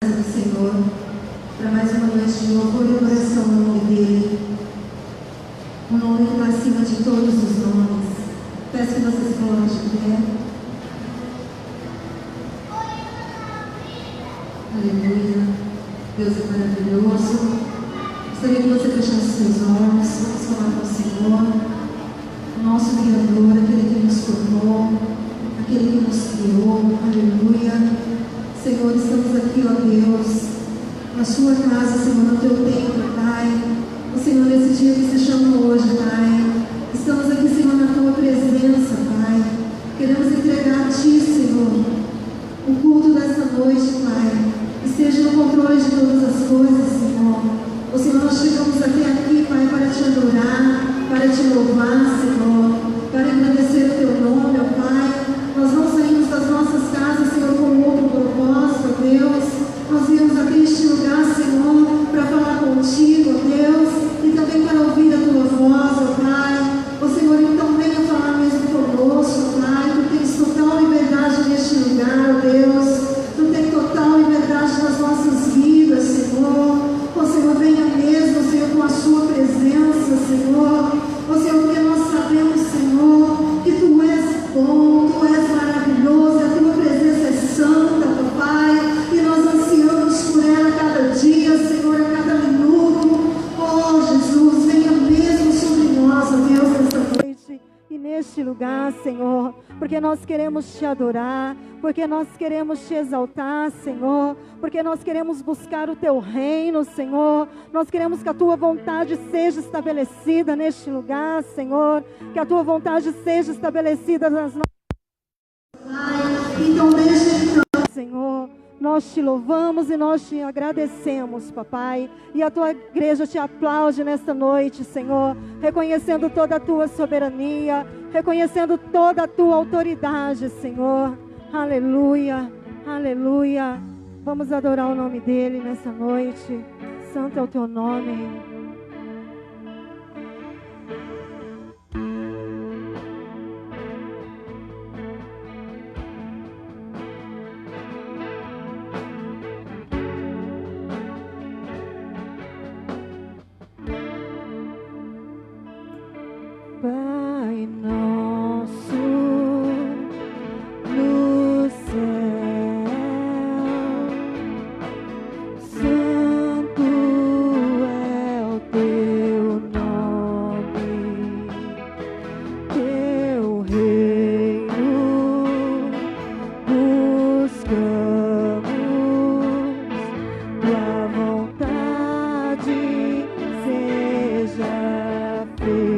do Senhor, para mais uma noite de louvor e adoração no nome dEle, um nome que está acima de todos os nomes. Peço que vocês coloquem de pé. Aleluia. Deus é maravilhoso. Gostaria que você fechasse seus olhos. Vamos falar com o Senhor, o nosso Criador, aquele que nos formou, aquele que nos criou. Aleluia. Senhor, estamos aqui, ó Deus, na sua casa, Senhor, no teu templo, Pai. O Senhor, nesse dia que se chama hoje, Pai. Estamos aqui, Senhor, na tua presença, Pai. Queremos entregar a ti, Senhor, o culto dessa noite, Pai. Esteja no controle de todas as coisas, Senhor. O Senhor, nós chegamos até aqui, Pai, para te adorar, para te louvar, Senhor, para agradecer o teu nome, ó Pai. Nós não saímos das nossas casas, Senhor, com outro propósito, ó Deus. Nós viemos até este lugar, Senhor, para falar contigo, ó Deus, e também para ouvir a tua voz, ó Pai. Ó Senhor, então venha falar mesmo conosco, ó Pai. Tu tens total liberdade neste lugar, ó Deus. Tu tens total liberdade nas nossas vidas, Senhor. Ó Senhor, venha mesmo, Senhor, com a sua presença, Senhor. Ó Senhor, porque nós sabemos, Senhor, que tu és bom, tu és maravilhoso, a tua presença é santa, papai, e nós ansiamos por ela a cada dia, Senhor, a cada minuto. Oh Jesus, venha mesmo sobre nós, ó Deus, nesta noite e neste lugar, Senhor, porque nós queremos te adorar, porque nós queremos te exaltar, Senhor, porque nós queremos buscar o teu reino, Senhor. Nós queremos que a tua vontade seja estabelecida neste lugar, Senhor, que a tua vontade seja estabelecida nas nossas vidas. Então deixa então, Senhor, nós te louvamos e nós te agradecemos, papai, e a tua igreja te aplaude nesta noite, Senhor, reconhecendo toda a tua soberania, reconhecendo toda a tua autoridade, Senhor. Aleluia, aleluia. Vamos adorar o nome dele nessa noite. Santo é o teu nome. Pai nosso no céu, santo é o teu nome, teu reino buscamos, tua vontade seja feita.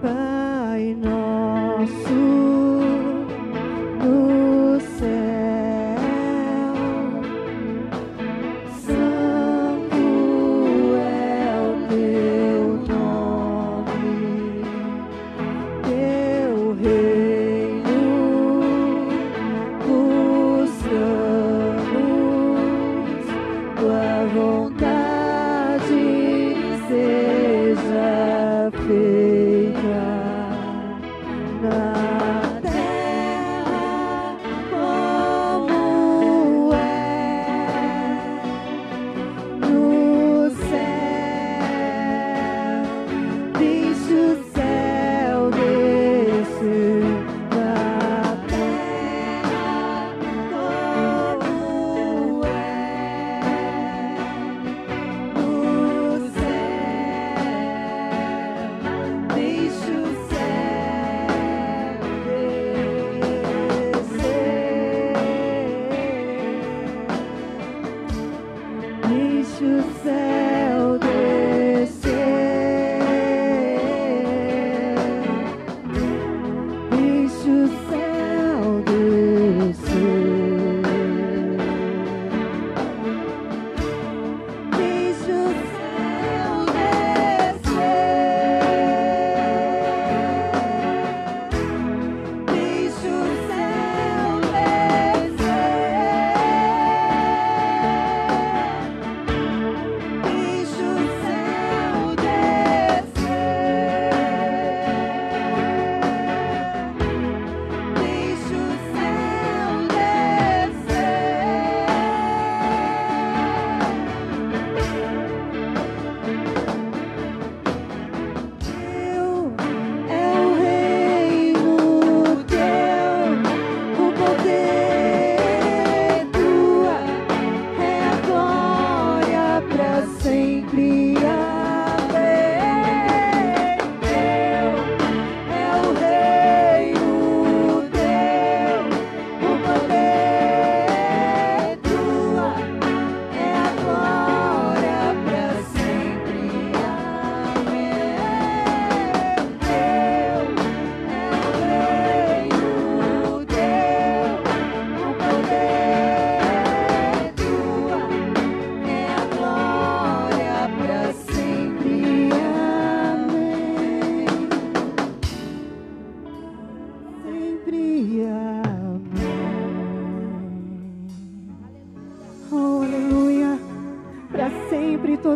Pai nosso no céu, santo é o teu nome, teu reino buscamos, tua vontade seja feita na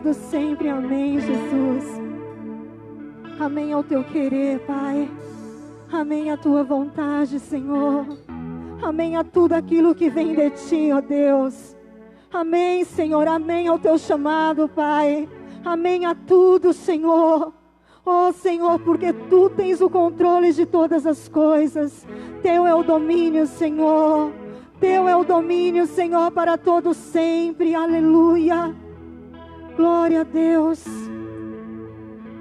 todo sempre. Amém, Jesus. Amém ao teu querer, Pai. Amém à tua vontade, Senhor. Amém a tudo aquilo que vem de ti, ó Deus. Amém, Senhor. Amém ao teu chamado, Pai. Amém a tudo, Senhor. Ó Senhor, porque tu tens o controle de todas as coisas. Teu é o domínio, Senhor. Teu é o domínio, Senhor, para todo sempre. Aleluia. Glória a Deus.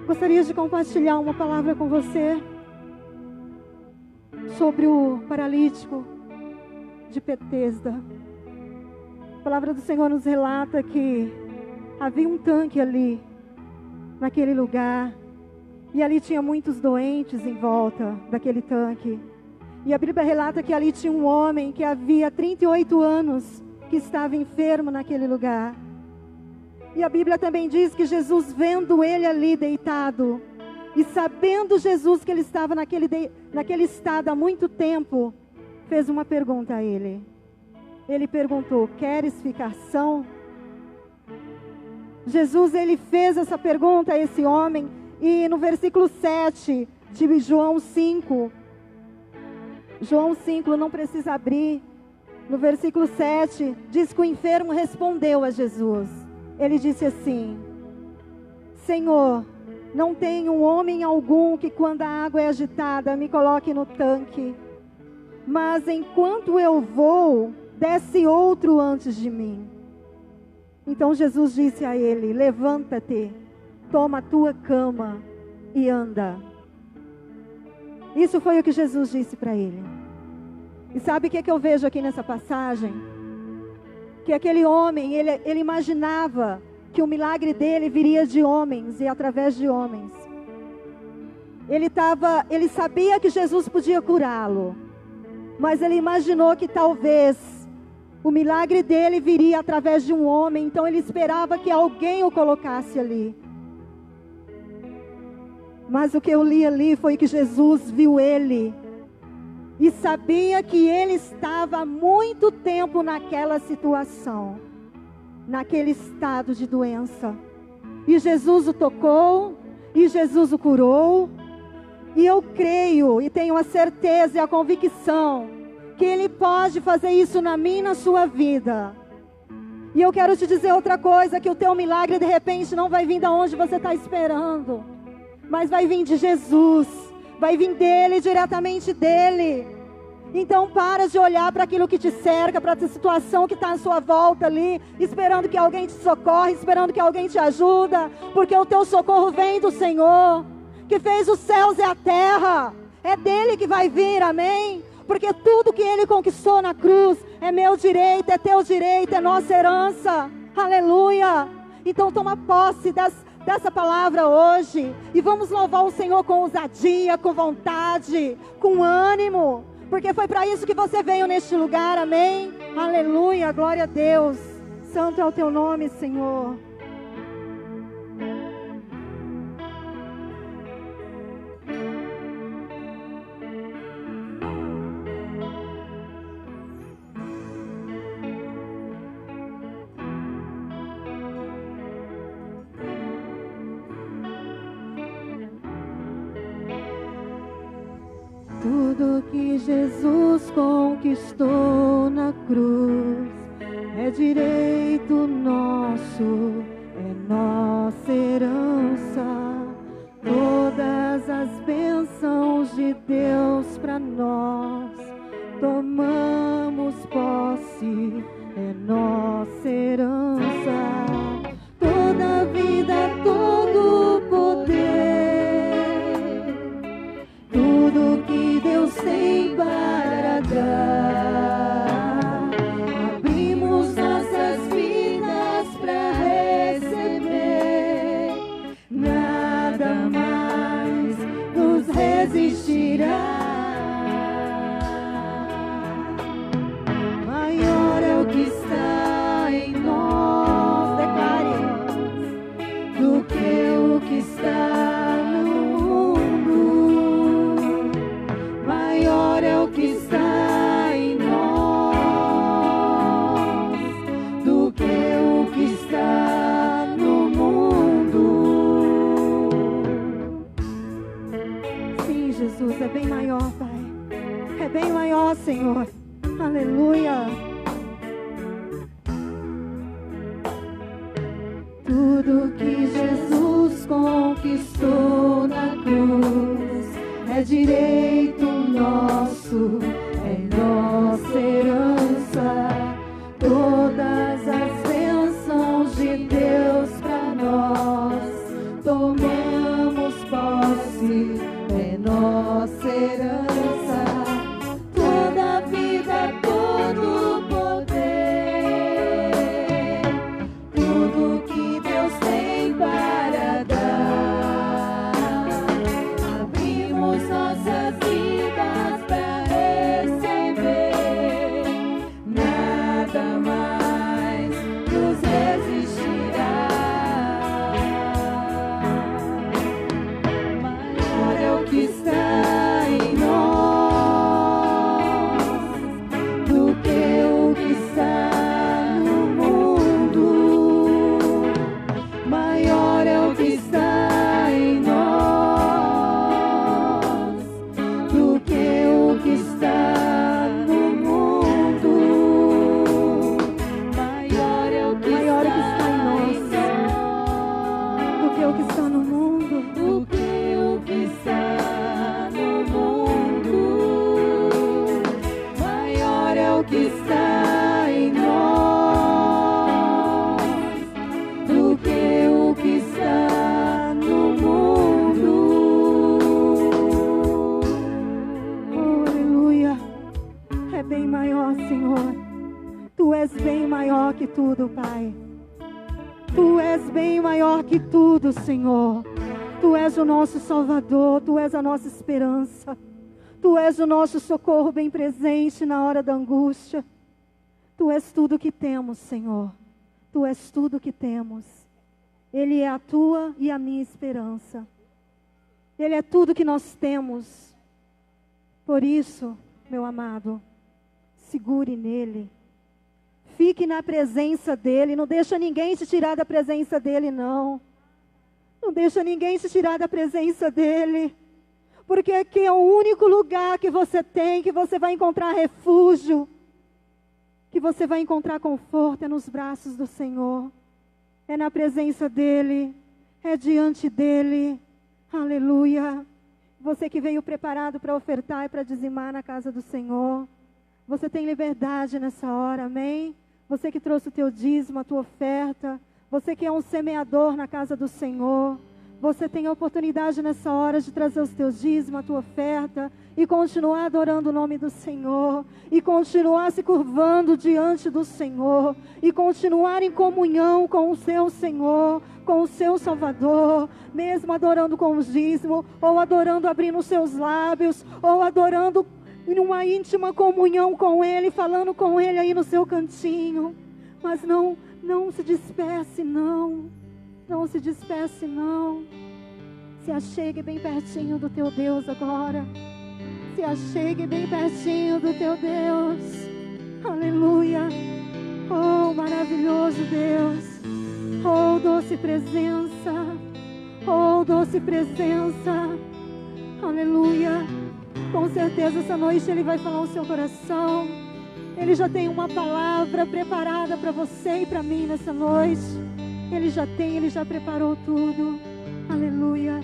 Gostaria de compartilhar uma palavra com você sobre o paralítico de Betesda. A palavra do Senhor nos relata que havia um tanque ali, naquele lugar, e ali tinha muitos doentes em volta daquele tanque. E a Bíblia relata que ali tinha um homem que havia 38 anos que estava enfermo naquele lugar. E a Bíblia também diz que Jesus, vendo ele ali deitado, e sabendo Jesus que ele estava naquele estado há muito tempo, fez uma pergunta a ele. Ele perguntou: queres ficar são? Jesus, ele fez essa pergunta a esse homem, e no versículo 7 de João 5, não precisa abrir, no versículo 7, diz que o enfermo respondeu a Jesus. Ele disse assim: Senhor, não tenho homem algum que quando a água é agitada me coloque no tanque, mas enquanto eu vou, desce outro antes de mim. Então Jesus disse a ele: levanta-te, toma a tua cama e anda. Isso foi o que Jesus disse para ele. E sabe o que eu vejo aqui nessa passagem? Que aquele homem, ele imaginava que o milagre dele viria de homens e através de homens. Ele sabia que Jesus podia curá-lo, mas ele imaginou que talvez o milagre dele viria através de um homem. Então ele esperava que alguém o colocasse ali. Mas o que eu li ali foi que Jesus viu ele e sabia que ele estava há muito tempo naquela situação, naquele estado de doença. E Jesus o tocou, e Jesus o curou. E eu creio e tenho a certeza e a convicção que Ele pode fazer isso na minha e na sua vida. E eu quero te dizer outra coisa, que o teu milagre de repente não vai vir de onde você está esperando, mas vai vir de Jesus, vai vir dEle, diretamente dEle. Então para de olhar para aquilo que te cerca, para a situação que está à sua volta ali, esperando que alguém te socorre, esperando que alguém te ajuda, porque o teu socorro vem do Senhor, que fez os céus e a terra. É dEle que vai vir, amém? Porque tudo que Ele conquistou na cruz é meu direito, é teu direito, é nossa herança. Aleluia! Então toma posse dessa palavra hoje, e vamos louvar o Senhor com ousadia, com vontade, com ânimo, porque foi para isso que você veio neste lugar, amém? Aleluia, glória a Deus. Santo é o teu nome, Senhor. Tudo que Jesus conquistou na cruz é direito nosso, é nossa herança. Todas as bênçãos de Deus para nós, tomamos posse, é nossa herança. Toda vida, todo poder, tudo que Deus tem para dar, abrimos nossas vidas para receber. Nada mais nos resistirá. Maior é o que está em nós, declare, do que o que está no mundo. Maior é o que está em nós do que o que está no mundo. bem maior, Pai. É bem maior, Senhor. Aleluia. Tudo que Jesus conquistou na cruz é direito nosso, é nossa herança. Todas as bênçãos de Deus para nós, tomamos posse, é nossa herança. Toda a vida, todo o poder, tudo que Deus tem para dar. Abrimos nossas vidas para receber, nada mais nos resistirá. Maior é o que está em nós do que o que está no mundo. Maior é o que está em nós do que o que está no mundo. Maior é o que está em nós do que o que está no mundo. Do que o que está no mundo. Maior é o que está em nós do que o que está no mundo. Oh, aleluia. É bem maior, Senhor. Tu és bem maior que tudo, Pai. Tu és bem maior que tudo, Senhor. Tu és o nosso Salvador, Tu és a nossa esperança. Tu és o nosso socorro bem presente na hora da angústia. Tu és tudo que temos, Senhor. Tu és tudo que temos. Ele é a tua e a minha esperança. Ele é tudo que nós temos. Por isso, meu amado, segure nele. Fique na presença dele. Não deixa ninguém te tirar da presença dele, não. Não deixa ninguém te tirar da presença dele. Porque aqui é o único lugar que você tem, que você vai encontrar refúgio, que você vai encontrar conforto, é nos braços do Senhor. É na presença dele, é diante dele. Aleluia. Você que veio preparado para ofertar e para dizimar na casa do Senhor, você tem liberdade nessa hora, amém? Você que trouxe o teu dízimo, a tua oferta, você que é um semeador na casa do Senhor, você tem a oportunidade nessa hora de trazer os teus dízimos, a tua oferta, e continuar adorando o nome do Senhor, e continuar se curvando diante do Senhor, e continuar em comunhão com o seu Senhor, com o seu Salvador, mesmo adorando com os dízimos, ou adorando abrindo os seus lábios, ou adorando em uma íntima comunhão com Ele, falando com Ele aí no seu cantinho. Mas não se disperse, não se disperse, não. Se achegue bem pertinho do teu Deus agora. Se achegue bem pertinho do teu Deus. Aleluia. Oh, maravilhoso Deus. Oh, doce presença. Oh, doce presença. Aleluia. Com certeza essa noite Ele vai falar o seu coração. Ele já tem uma palavra preparada para você e para mim nessa noite. Ele já tem, Ele já preparou tudo. Aleluia.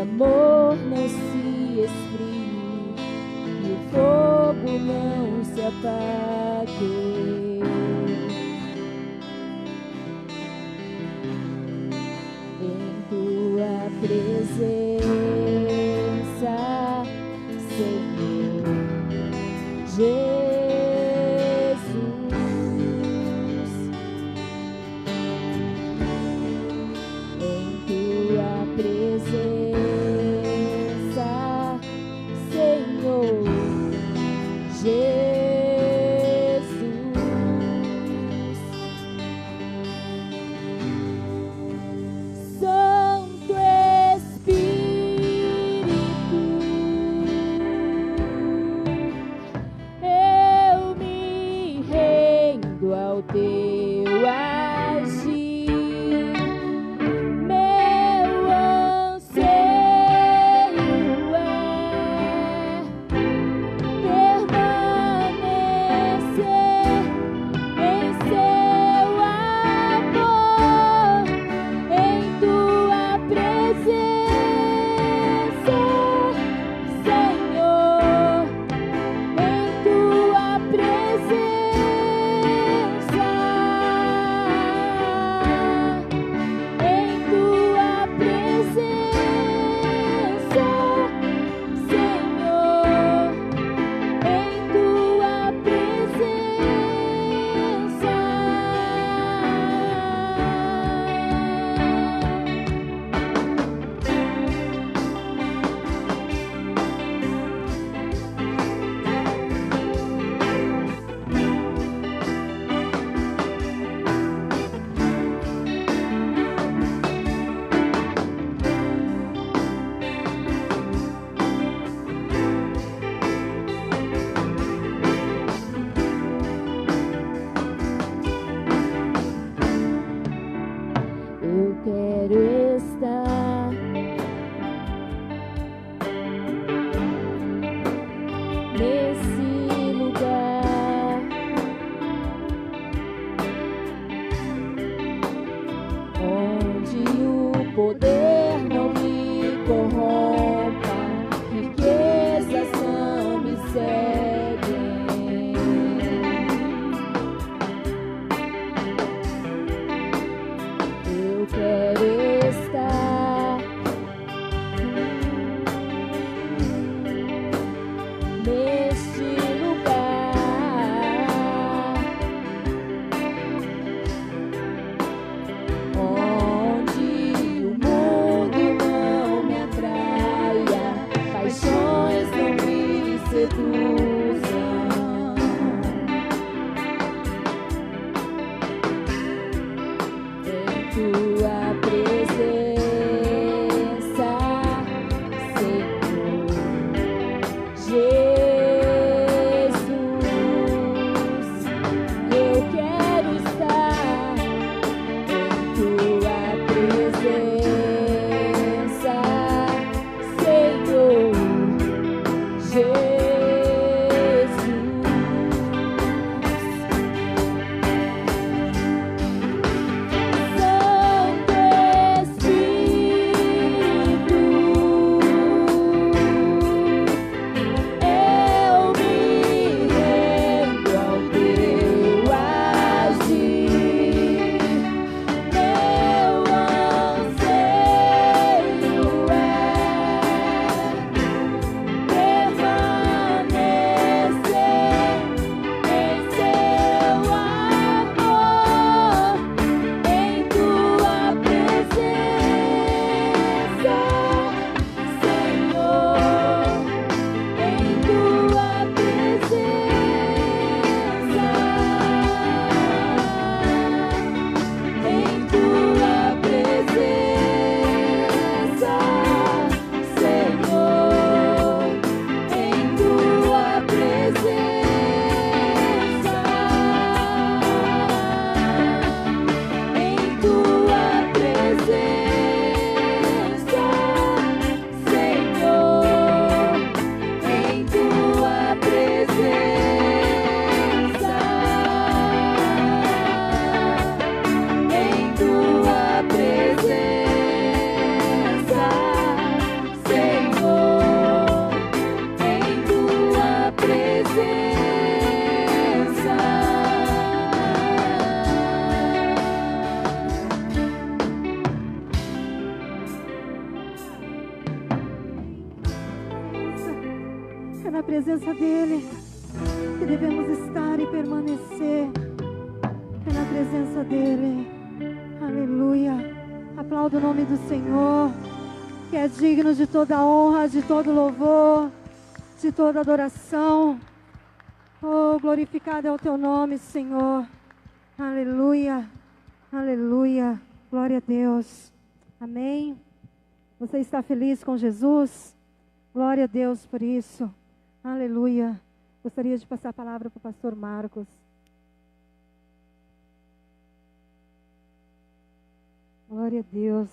amor não se esfrie e o fogo não se apague. Em tua presença, Senhor Jesus, em tua presença, Senhor Jesus. Santo Espírito, eu me rendo ao teu agir. Meu anseio é permanecer em seu amor, em tua presença, Senhor, em tua presença, presença dEle que devemos estar e permanecer. É na presença dEle. Aleluia. Aplauda o nome do Senhor, que é digno de toda honra, de todo louvor, de toda adoração. Oh, glorificado é o teu nome, Senhor. Aleluia. Aleluia. Glória a Deus. Amém. Você está feliz com Jesus? Glória a Deus por isso. Aleluia. Gostaria de passar a palavra para o pastor Marcos. Glória a Deus.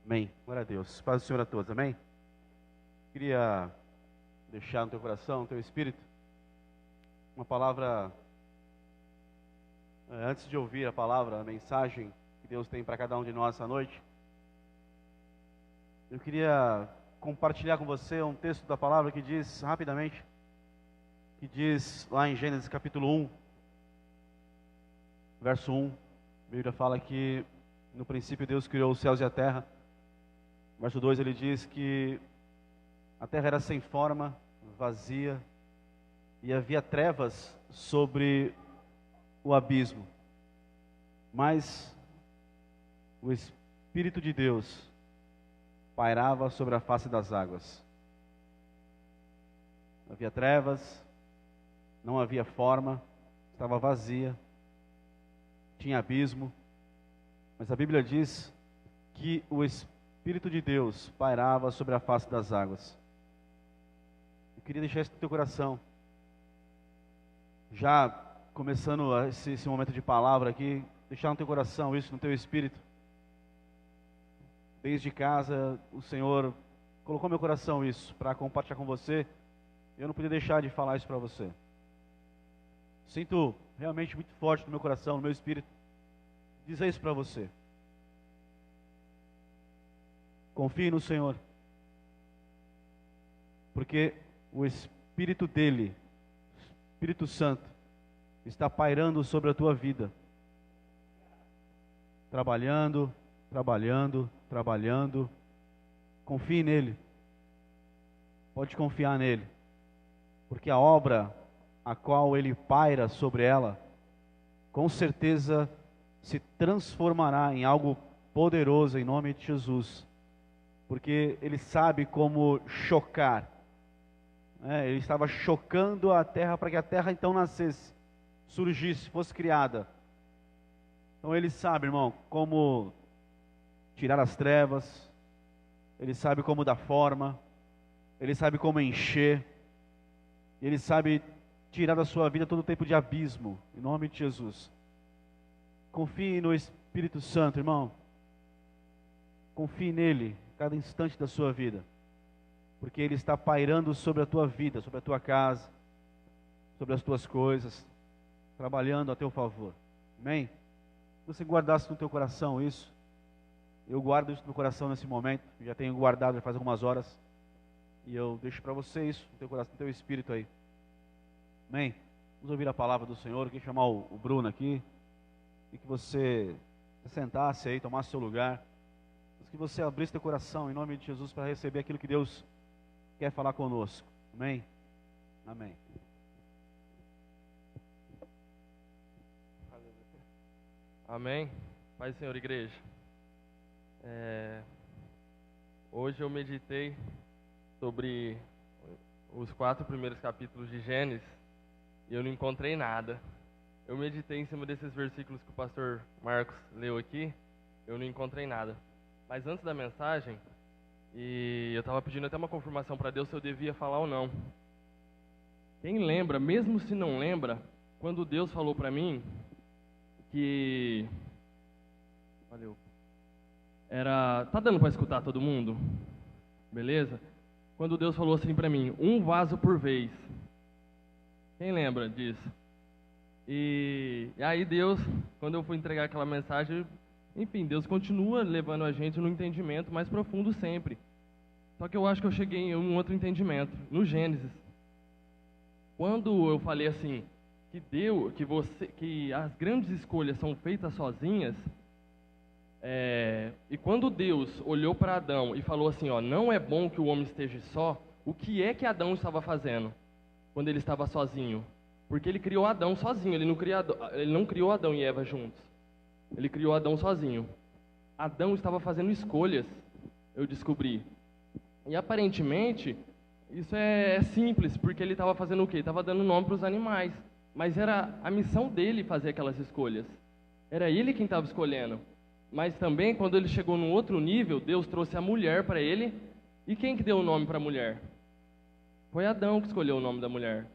Amém. Glória a Deus. Paz do Senhor a todos. Amém. Queria deixar no teu coração, no teu espírito, uma palavra, antes de ouvir a palavra, a mensagem que Deus tem para cada um de nós essa noite. Eu queria compartilhar com você um texto da palavra que diz, rapidamente, que diz lá em Gênesis capítulo 1, verso 1, a Bíblia fala que no princípio Deus criou os céus e a terra. Verso 2 ele diz que a terra era sem forma, vazia, e havia trevas sobre o abismo. Mas o Espírito de Deus pairava sobre a face das águas. Havia trevas, não havia forma, estava vazia, tinha abismo, mas a Bíblia diz que o Espírito de Deus pairava sobre a face das águas. Eu queria deixar isso no teu coração. Já começando esse momento de palavra aqui, deixar no teu coração isso, no teu espírito. Desde casa, o Senhor colocou no meu coração isso, para compartilhar com você. Eu não podia deixar de falar isso para você. Sinto realmente muito forte no meu coração, no meu espírito, dizer isso para você. Confie no Senhor, porque o Espírito dele, Espírito Santo, está pairando sobre a tua vida, trabalhando, trabalhando, trabalhando. Confie nele, pode confiar nele, porque a obra a qual ele paira sobre ela, com certeza se transformará em algo poderoso em nome de Jesus, porque ele sabe como chocar. Ele estava chocando a terra para que a terra então nascesse, surgisse, fosse criada. Então ele sabe, irmão, como tirar as trevas, ele sabe como dar forma, ele sabe como encher, ele sabe tirar da sua vida todo tipo de abismo, em nome de Jesus. Confie no Espírito Santo, irmão. Confie nele cada instante da sua vida, porque ele está pairando sobre a tua vida, sobre a tua casa, sobre as tuas coisas, trabalhando a teu favor. Amém? Se você guardasse no teu coração isso, eu guardo isso no meu coração nesse momento, já tenho guardado já faz algumas horas, e eu deixo para você isso no teu coração, no teu espírito aí. Amém? Vamos ouvir a palavra do Senhor. Eu queria chamar o Bruno aqui, e que você se sentasse aí, tomasse seu lugar, que você abrisse teu coração em nome de Jesus para receber aquilo que Deus quer falar conosco. Amém? Amém. Amém. Pai do Senhor, igreja. Hoje eu meditei sobre os 4 primeiros capítulos de Gênesis e eu não encontrei nada. Eu meditei em cima desses versículos que o pastor Marcos leu aqui, eu não encontrei nada. Mas antes da mensagem, e eu estava pedindo até uma confirmação para Deus se eu devia falar ou não. Quem lembra, mesmo se não lembra, quando Deus falou para mim que... Valeu. Tá dando para escutar todo mundo? Beleza? Quando Deus falou assim para mim, um vaso por vez. Quem lembra disso? E aí Deus, quando eu fui entregar aquela mensagem... Enfim, Deus continua levando a gente no entendimento mais profundo sempre. Só que eu acho que eu cheguei em um outro entendimento, no Gênesis. Quando eu falei assim, que as grandes escolhas são feitas sozinhas, e quando Deus olhou para Adão e falou assim, ó, não é bom que o homem esteja só, o que é que Adão estava fazendo quando ele estava sozinho? Porque ele criou Adão sozinho, ele não criou Adão e Eva juntos. Ele criou Adão sozinho. Adão estava fazendo escolhas, eu descobri. E aparentemente, isso é simples, porque ele estava fazendo o quê? Ele estava dando nome para os animais. Mas era a missão dele fazer aquelas escolhas. Era ele quem estava escolhendo. Mas também, quando ele chegou num outro nível, Deus trouxe a mulher para ele. E quem que deu o nome para a mulher? Foi Adão que escolheu o nome da mulher.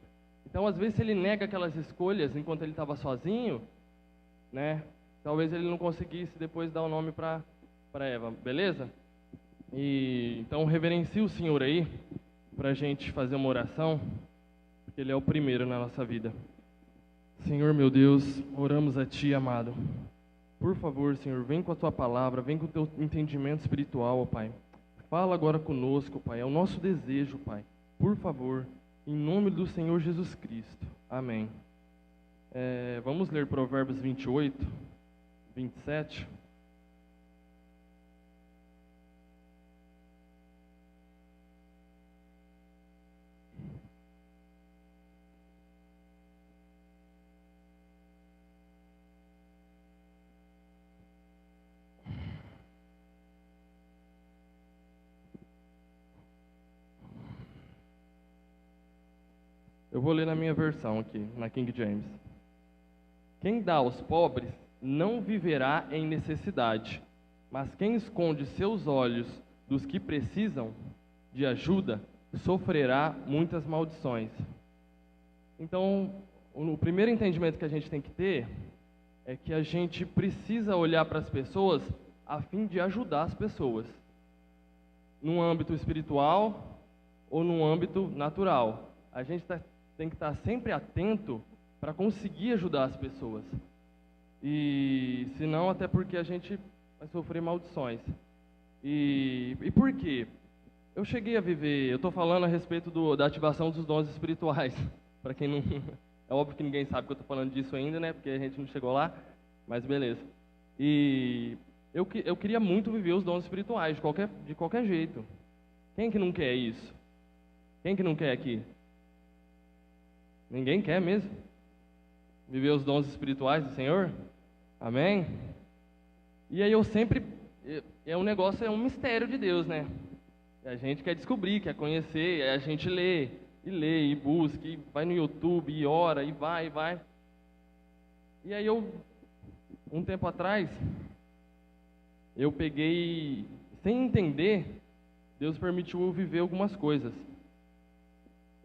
Então, às vezes, se ele nega aquelas escolhas enquanto ele estava sozinho, né? Talvez ele não conseguisse depois dar o nome para Eva, beleza? Então, reverencie o Senhor aí, para a gente fazer uma oração, porque Ele é o primeiro na nossa vida. Senhor, meu Deus, oramos a Ti, amado. Por favor, Senhor, vem com a Tua palavra, vem com o Teu entendimento espiritual, ó Pai. Fala agora conosco, Pai, é o nosso desejo, Pai. Por favor, em nome do Senhor Jesus Cristo. Amém. Vamos ler Provérbios 28, 27. Eu vou ler na minha versão aqui, na King James. Quem dá aos pobres não viverá em necessidade, mas quem esconde seus olhos dos que precisam de ajuda sofrerá muitas maldições. Então, o primeiro entendimento que a gente tem que ter é que a gente precisa olhar para as pessoas a fim de ajudar as pessoas, num âmbito espiritual ou num âmbito natural. A gente tem que estar sempre atento para conseguir ajudar as pessoas. E senão, até porque a gente vai sofrer maldições. E por quê? Eu cheguei a viver, eu estou falando a respeito da ativação dos dons espirituais. Para quem não... É óbvio que ninguém sabe que eu estou falando disso ainda, né? Porque a gente não chegou lá, mas beleza. E eu queria muito viver os dons espirituais, de qualquer jeito. Quem que não quer isso? Quem que não quer aqui? Ninguém quer mesmo? Viver os dons espirituais do Senhor? Amém? E aí eu sempre... É um negócio, é um mistério de Deus, né? A gente quer descobrir, quer conhecer, a gente lê, e busca, e vai no YouTube, e ora, e vai. E aí um tempo atrás, eu peguei, sem entender, Deus permitiu eu viver algumas coisas.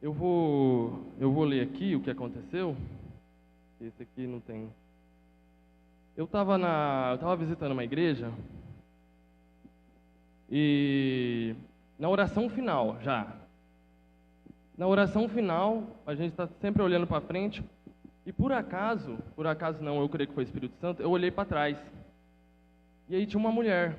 Eu vou ler aqui o que aconteceu. Esse aqui não tem. Eu estava visitando uma igreja e na oração final a gente está sempre olhando para frente e por acaso não, eu creio que foi o Espírito Santo, eu olhei para trás e aí tinha uma mulher.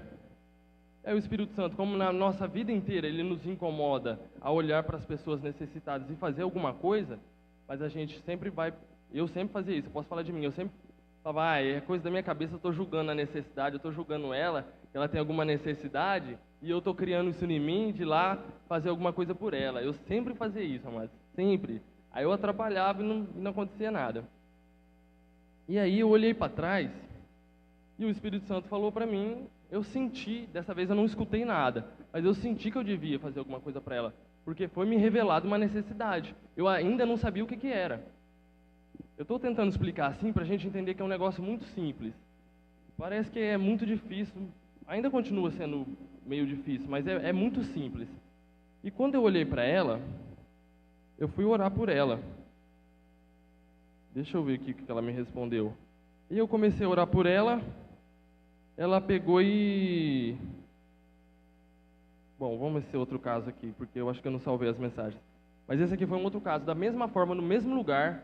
É o Espírito Santo, como na nossa vida inteira ele nos incomoda a olhar para as pessoas necessitadas e fazer alguma coisa, mas a gente sempre vai, eu sempre fazia isso, eu posso falar de mim, eu sempre falava, é coisa da minha cabeça, eu estou julgando a necessidade, eu estou julgando ela, que ela tem alguma necessidade, e eu estou criando isso em mim de ir lá fazer alguma coisa por ela. Eu sempre fazia isso, amado, sempre. Aí eu atrapalhava e não acontecia nada. E aí eu olhei para trás, e o Espírito Santo falou para mim, eu senti, dessa vez eu não escutei nada, mas eu senti que eu devia fazer alguma coisa para ela, porque foi me revelado uma necessidade. Eu ainda não sabia o que era. Eu estou tentando explicar assim para a gente entender que é um negócio muito simples. Parece que é muito difícil, ainda continua sendo meio difícil, mas é muito simples. E quando eu olhei para ela, eu fui orar por ela. Deixa eu ver aqui o que ela me respondeu. E eu comecei a orar por ela. Ela pegou e... Bom, vamos esse outro caso aqui, porque eu acho que eu não salvei as mensagens. Mas esse aqui foi um outro caso, da mesma forma, no mesmo lugar.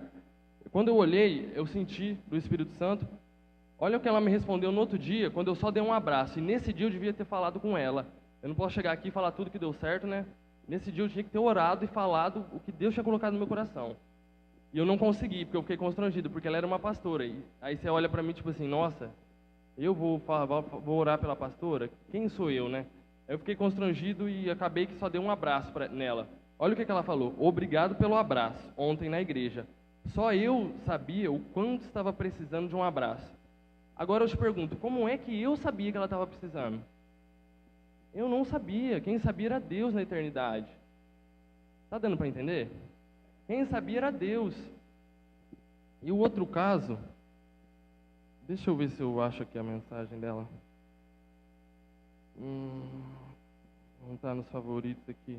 Quando eu olhei, eu senti do Espírito Santo. Olha o que ela me respondeu no outro dia, quando eu só dei um abraço. E nesse dia eu devia ter falado com ela. Eu não posso chegar aqui e falar tudo que deu certo, né? Nesse dia eu tinha que ter orado e falado o que Deus tinha colocado no meu coração. E eu não consegui, porque eu fiquei constrangido, porque ela era uma pastora. E aí você olha pra mim, tipo assim, nossa, eu vou orar pela pastora? Quem sou eu, né? Eu fiquei constrangido e acabei que só dei um abraço nela. Olha o que ela falou. Obrigado pelo abraço, ontem na igreja. Só eu sabia o quanto estava precisando de um abraço. Agora eu te pergunto, como é que eu sabia que ela estava precisando? Eu não sabia. Quem sabia era Deus na eternidade. Tá dando para entender? Quem sabia era Deus. E o outro caso, deixa eu ver se eu acho aqui a mensagem dela. Não está nos favoritos aqui.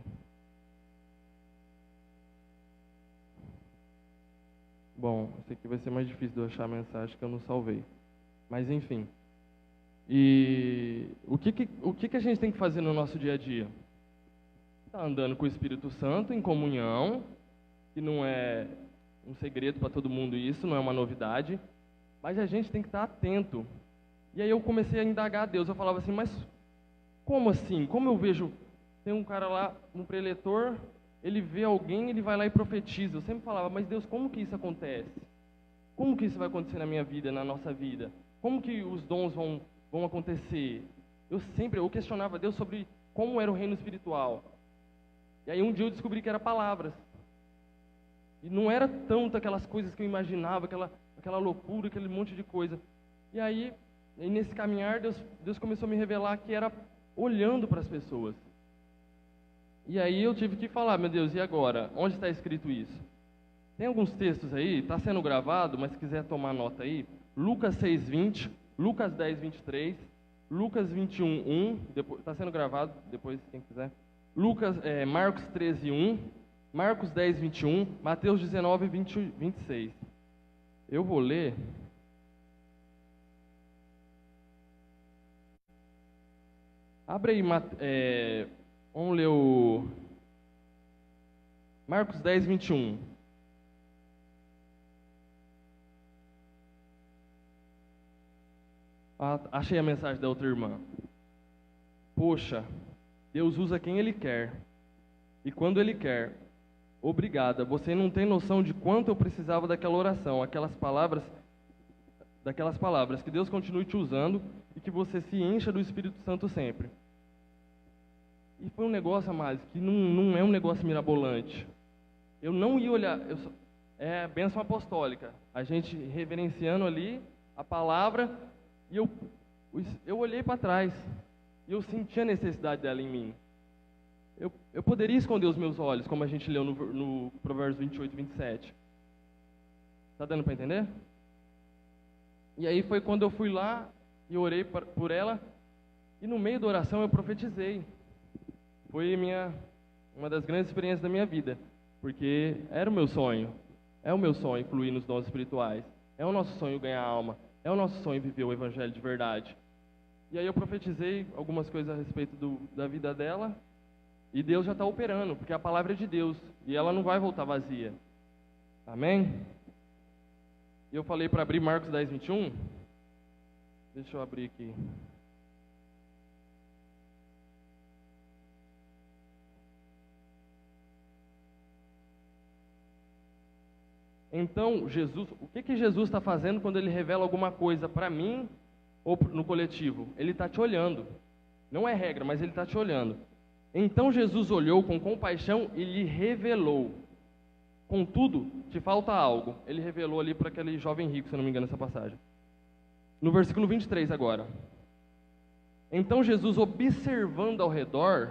Bom, esse aqui vai ser mais difícil de eu achar a mensagem que eu não salvei. Mas enfim. E o que a gente tem que fazer no nosso dia a dia? Tá andando com o Espírito Santo em comunhão, que não é um segredo para todo mundo isso, não é uma novidade, mas a gente tem que estar atento. E aí eu comecei a indagar a Deus, eu falava assim, mas como assim? Como eu vejo, tem um cara lá, um preletor, ele vê alguém, ele vai lá e profetiza. Eu sempre falava, mas Deus, como que isso acontece? Como que isso vai acontecer na minha vida, na nossa vida? Como que os dons vão acontecer? Eu questionava Deus sobre como era o reino espiritual. E aí um dia eu descobri que era palavras. E não era tanto aquelas coisas que eu imaginava, aquela loucura, aquele monte de coisa. E aí nesse caminhar, Deus começou a me revelar que era olhando para as pessoas. E aí eu tive que falar, meu Deus, e agora? Onde está escrito isso? Tem alguns textos aí, está sendo gravado, mas se quiser tomar nota aí, Lucas 6:20, Lucas 10:23, Lucas 21:1, está sendo gravado, depois quem quiser. Marcos 13:1, Marcos 10:21, Mateus 19:26. Eu vou ler. Abre aí, vamos ler o Marcos 10:21. Achei a mensagem da outra irmã. Poxa, Deus usa quem Ele quer. E quando Ele quer. Obrigada, você não tem noção de quanto eu precisava daquela oração, daquelas palavras. Que Deus continue te usando e que você se encha do Espírito Santo sempre. E foi um negócio, amados, que não é um negócio mirabolante. Eu não ia olhar, é bênção apostólica. A gente reverenciando ali a palavra, e eu olhei para trás, e eu senti a necessidade dela em mim. Eu poderia esconder os meus olhos, como a gente leu no Provérbios 28:27. Tá dando para entender? E aí foi quando eu fui lá e orei por ela, e no meio da oração eu profetizei. Foi uma das grandes experiências da minha vida, porque era o meu sonho. É o meu sonho fluir nos dons espirituais. É o nosso sonho ganhar alma. É o nosso sonho viver o evangelho de verdade. E aí eu profetizei algumas coisas a respeito da vida dela, e Deus já está operando, porque a palavra é de Deus, e ela não vai voltar vazia. Amém? E eu falei para abrir Marcos 10:21. Deixa eu abrir aqui. Então, o que Jesus está fazendo quando Ele revela alguma coisa para mim ou no coletivo? Ele está te olhando. Não é regra, mas Ele está te olhando. Então Jesus olhou com compaixão e lhe revelou. Contudo, te falta algo. Ele revelou ali para aquele jovem rico, se eu não me engano, essa passagem. No versículo 23 agora. Então Jesus, observando ao redor,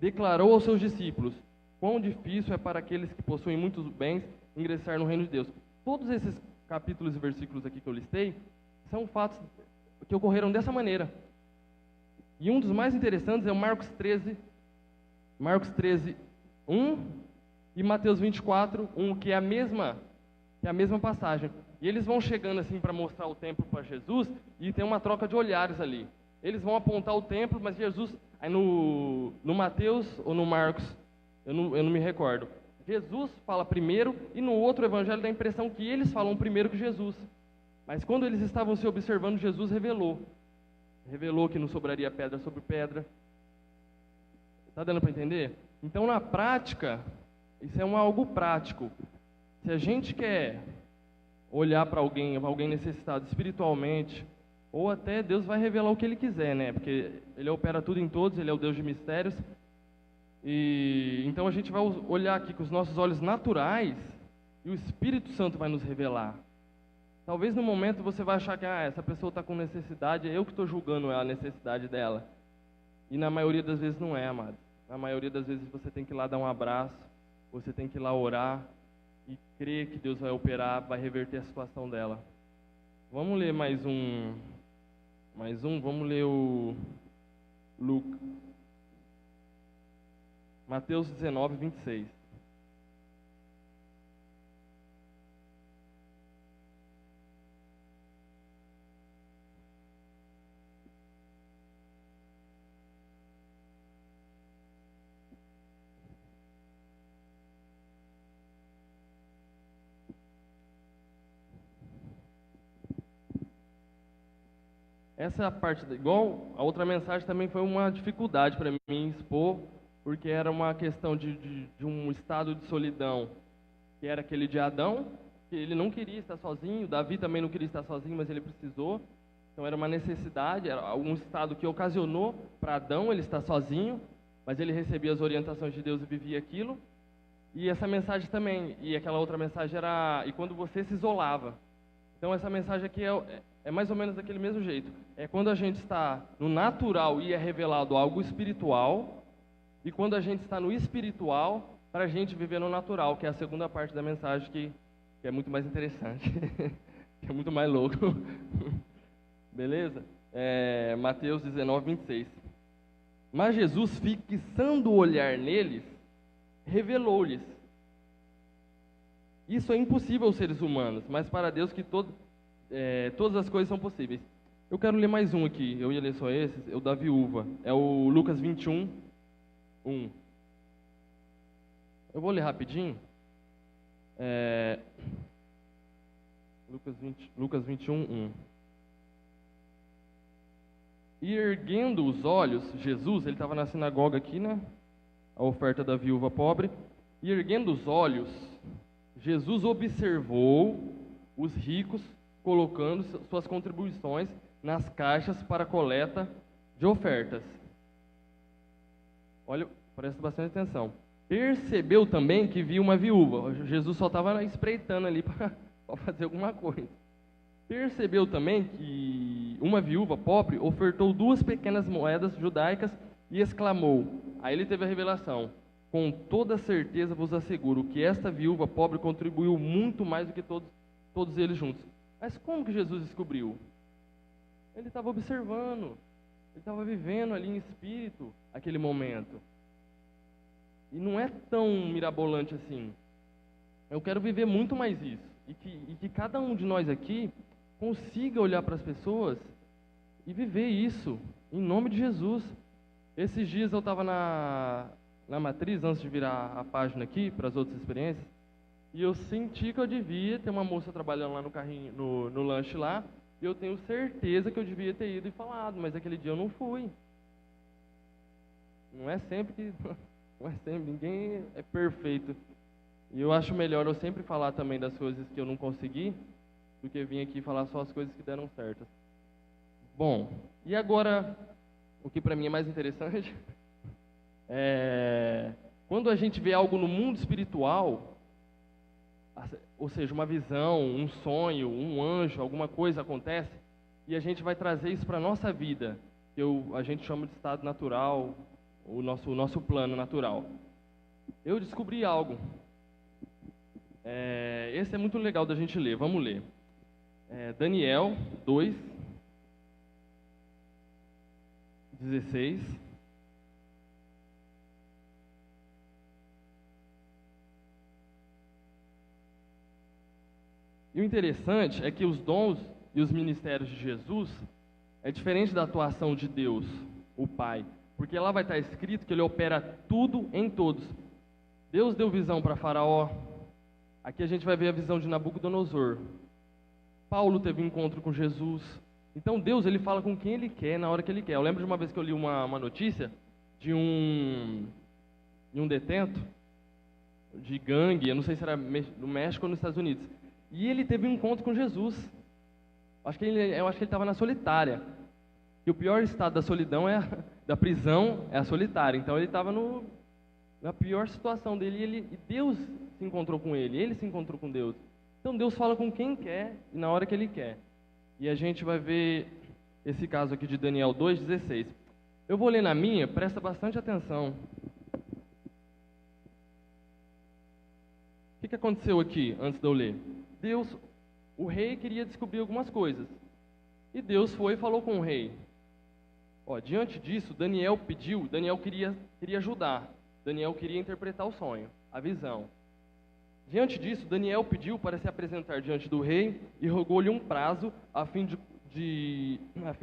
declarou aos seus discípulos: quão difícil é para aqueles que possuem muitos bens ingressar no reino de Deus. Todos esses capítulos e versículos aqui que eu listei são fatos que ocorreram dessa maneira. E um dos mais interessantes é o Marcos 13:1 e Mateus 24:1, que é a mesma passagem. E eles vão chegando assim para mostrar o templo para Jesus, e tem uma troca de olhares ali. Eles vão apontar o templo, mas Jesus, aí no Mateus ou no Marcos, eu não me recordo, Jesus fala primeiro, e no outro evangelho dá a impressão que eles falam primeiro que Jesus. Mas quando eles estavam se observando, Jesus revelou que não sobraria pedra sobre pedra. Está dando para entender? Então, na prática, isso é algo prático. Se a gente quer olhar para alguém necessitado espiritualmente, ou até Deus vai revelar o que Ele quiser, né? Porque Ele opera tudo em todos, Ele é o Deus de mistérios. E então a gente vai olhar aqui com os nossos olhos naturais e o Espírito Santo vai nos revelar. Talvez no momento você vai achar que essa pessoa está com necessidade, é eu que estou julgando a necessidade dela. E na maioria das vezes não é, amado. Na maioria das vezes você tem que ir lá dar um abraço, você tem que ir lá orar e crer que Deus vai operar, vai reverter a situação dela. Vamos ler mais um, vamos ler o Mateus 19, 26. Essa parte, igual a outra mensagem, também foi uma dificuldade para mim expor, porque era uma questão de um estado de solidão, que era aquele de Adão, que ele não queria estar sozinho, Davi também não queria estar sozinho, mas ele precisou. Então era uma necessidade, era um estado que ocasionou para Adão ele estar sozinho, mas ele recebia as orientações de Deus e vivia aquilo. E essa mensagem também, e aquela outra mensagem era, e quando você se isolava. Então essa mensagem aqui é mais ou menos daquele mesmo jeito. É quando a gente está no natural e é revelado algo espiritual, e quando a gente está no espiritual, para a gente viver no natural, que é a segunda parte da mensagem, que é muito mais interessante, que é muito mais louco. Beleza? Mateus 19, 26. Mas Jesus, fixando o olhar neles, revelou-lhes. Isso é impossível aos seres humanos, mas para Deus que todas as coisas são possíveis. Eu quero ler mais um aqui, eu ia ler só esses, o da viúva. É o Lucas 21, 1. Eu vou ler rapidinho. Lucas 21, 1. E erguendo os olhos, Jesus, ele estava na sinagoga aqui, né? A oferta da viúva pobre. E erguendo os olhos, Jesus observou os ricos colocando suas contribuições nas caixas para a coleta de ofertas. Olha, presta bastante atenção. Percebeu também que viu uma viúva. Jesus só estava espreitando ali para fazer alguma coisa. Percebeu também que uma viúva pobre ofertou 2 pequenas moedas judaicas e exclamou. Aí ele teve a revelação. Com toda certeza vos asseguro que esta viúva pobre contribuiu muito mais do que todos eles juntos. Mas como que Jesus descobriu? Ele estava observando, ele estava vivendo ali em espírito aquele momento. E não é tão mirabolante assim. Eu quero viver muito mais isso. E que cada um de nós aqui consiga olhar para as pessoas e viver isso, em nome de Jesus. Esses dias eu estava na matriz, antes de virar a página aqui, para as outras experiências, e eu senti que eu devia ter uma moça trabalhando lá no carrinho, no lanche lá, e eu tenho certeza que eu devia ter ido e falado, mas aquele dia eu não fui. Não é sempre, ninguém é perfeito. E eu acho melhor eu sempre falar também das coisas que eu não consegui, do que vir aqui falar só as coisas que deram certas. Bom, e agora, o que para mim é mais interessante, quando a gente vê algo no mundo espiritual, ou seja, uma visão, um sonho, um anjo, alguma coisa acontece, e a gente vai trazer isso para a nossa vida, que a gente chama de estado natural, o nosso plano natural. Eu descobri algo. Esse é muito legal da gente ler, vamos ler. Daniel 2, 16. E o interessante é que os dons e os ministérios de Jesus é diferente da atuação de Deus, o Pai. Porque lá vai estar escrito que Ele opera tudo em todos. Deus deu visão para Faraó. Aqui a gente vai ver a visão de Nabucodonosor. Paulo teve um encontro com Jesus. Então Deus, Ele fala com quem Ele quer, na hora que Ele quer. Eu lembro de uma vez que eu li uma notícia de um detento. de gangue, eu não sei se era no México ou nos Estados Unidos. E ele teve um encontro com Jesus. Eu acho que ele estava na solitária. E o pior estado da solidão da prisão é a solitária. Então ele estava na pior situação dele e Deus se encontrou com ele se encontrou com Deus. Então Deus fala com quem quer e na hora que Ele quer. E a gente vai ver esse caso aqui de Daniel 2,16. Eu vou ler na minha, presta bastante atenção. O que aconteceu aqui antes de eu ler? O rei queria descobrir algumas coisas. E Deus foi e falou com o rei. Diante disso, Daniel queria ajudar. Daniel queria interpretar o sonho, a visão. Diante disso, Daniel pediu para se apresentar diante do rei e rogou-lhe um prazo a fim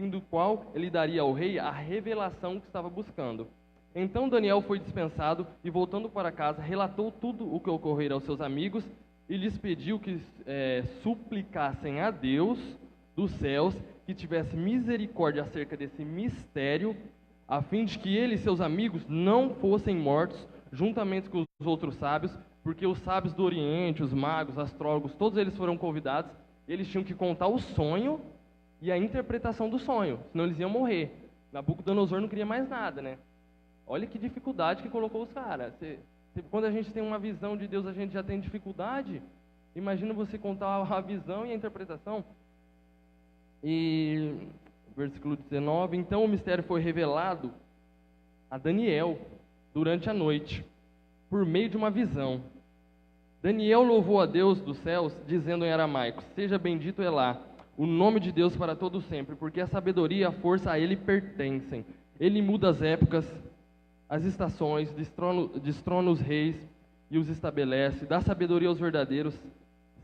do qual ele daria ao rei a revelação que estava buscando. Então Daniel foi dispensado e, voltando para casa, relatou tudo o que ocorrera aos seus amigos e lhes pediu que suplicassem a Deus dos céus que tivesse misericórdia acerca desse mistério, a fim de que ele e seus amigos não fossem mortos juntamente com os outros sábios, porque os sábios do Oriente, os magos, astrólogos, todos eles foram convidados, eles tinham que contar o sonho e a interpretação do sonho, senão eles iam morrer. Nabucodonosor não queria mais nada, né? Olha que dificuldade que colocou os caras. Quando a gente tem uma visão de Deus, a gente já tem dificuldade. Imagina você contar a visão e a interpretação. E versículo 19, então o mistério foi revelado a Daniel durante a noite, por meio de uma visão. Daniel louvou a Deus dos céus, dizendo em aramaico: seja bendito Elá, o nome de Deus para todo sempre, porque a sabedoria e a força a ele pertencem. Ele muda as épocas, as estações, destrona os reis e os estabelece, dá sabedoria aos verdadeiros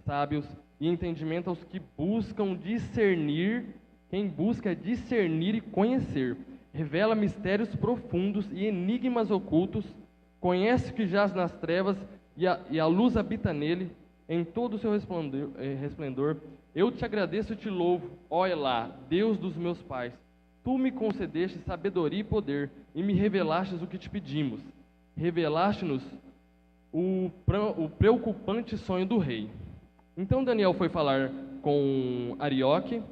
sábios e entendimento aos que buscam discernir. Quem busca discernir e conhecer, revela mistérios profundos e enigmas ocultos, conhece o que jaz nas trevas e a luz habita nele, em todo o seu resplendor. Eu te agradeço e te louvo, ó Elá, Deus dos meus pais. Tu me concedeste sabedoria e poder, e me revelastes o que te pedimos. Revelaste-nos o preocupante sonho do rei. Então Daniel foi falar com Arioque,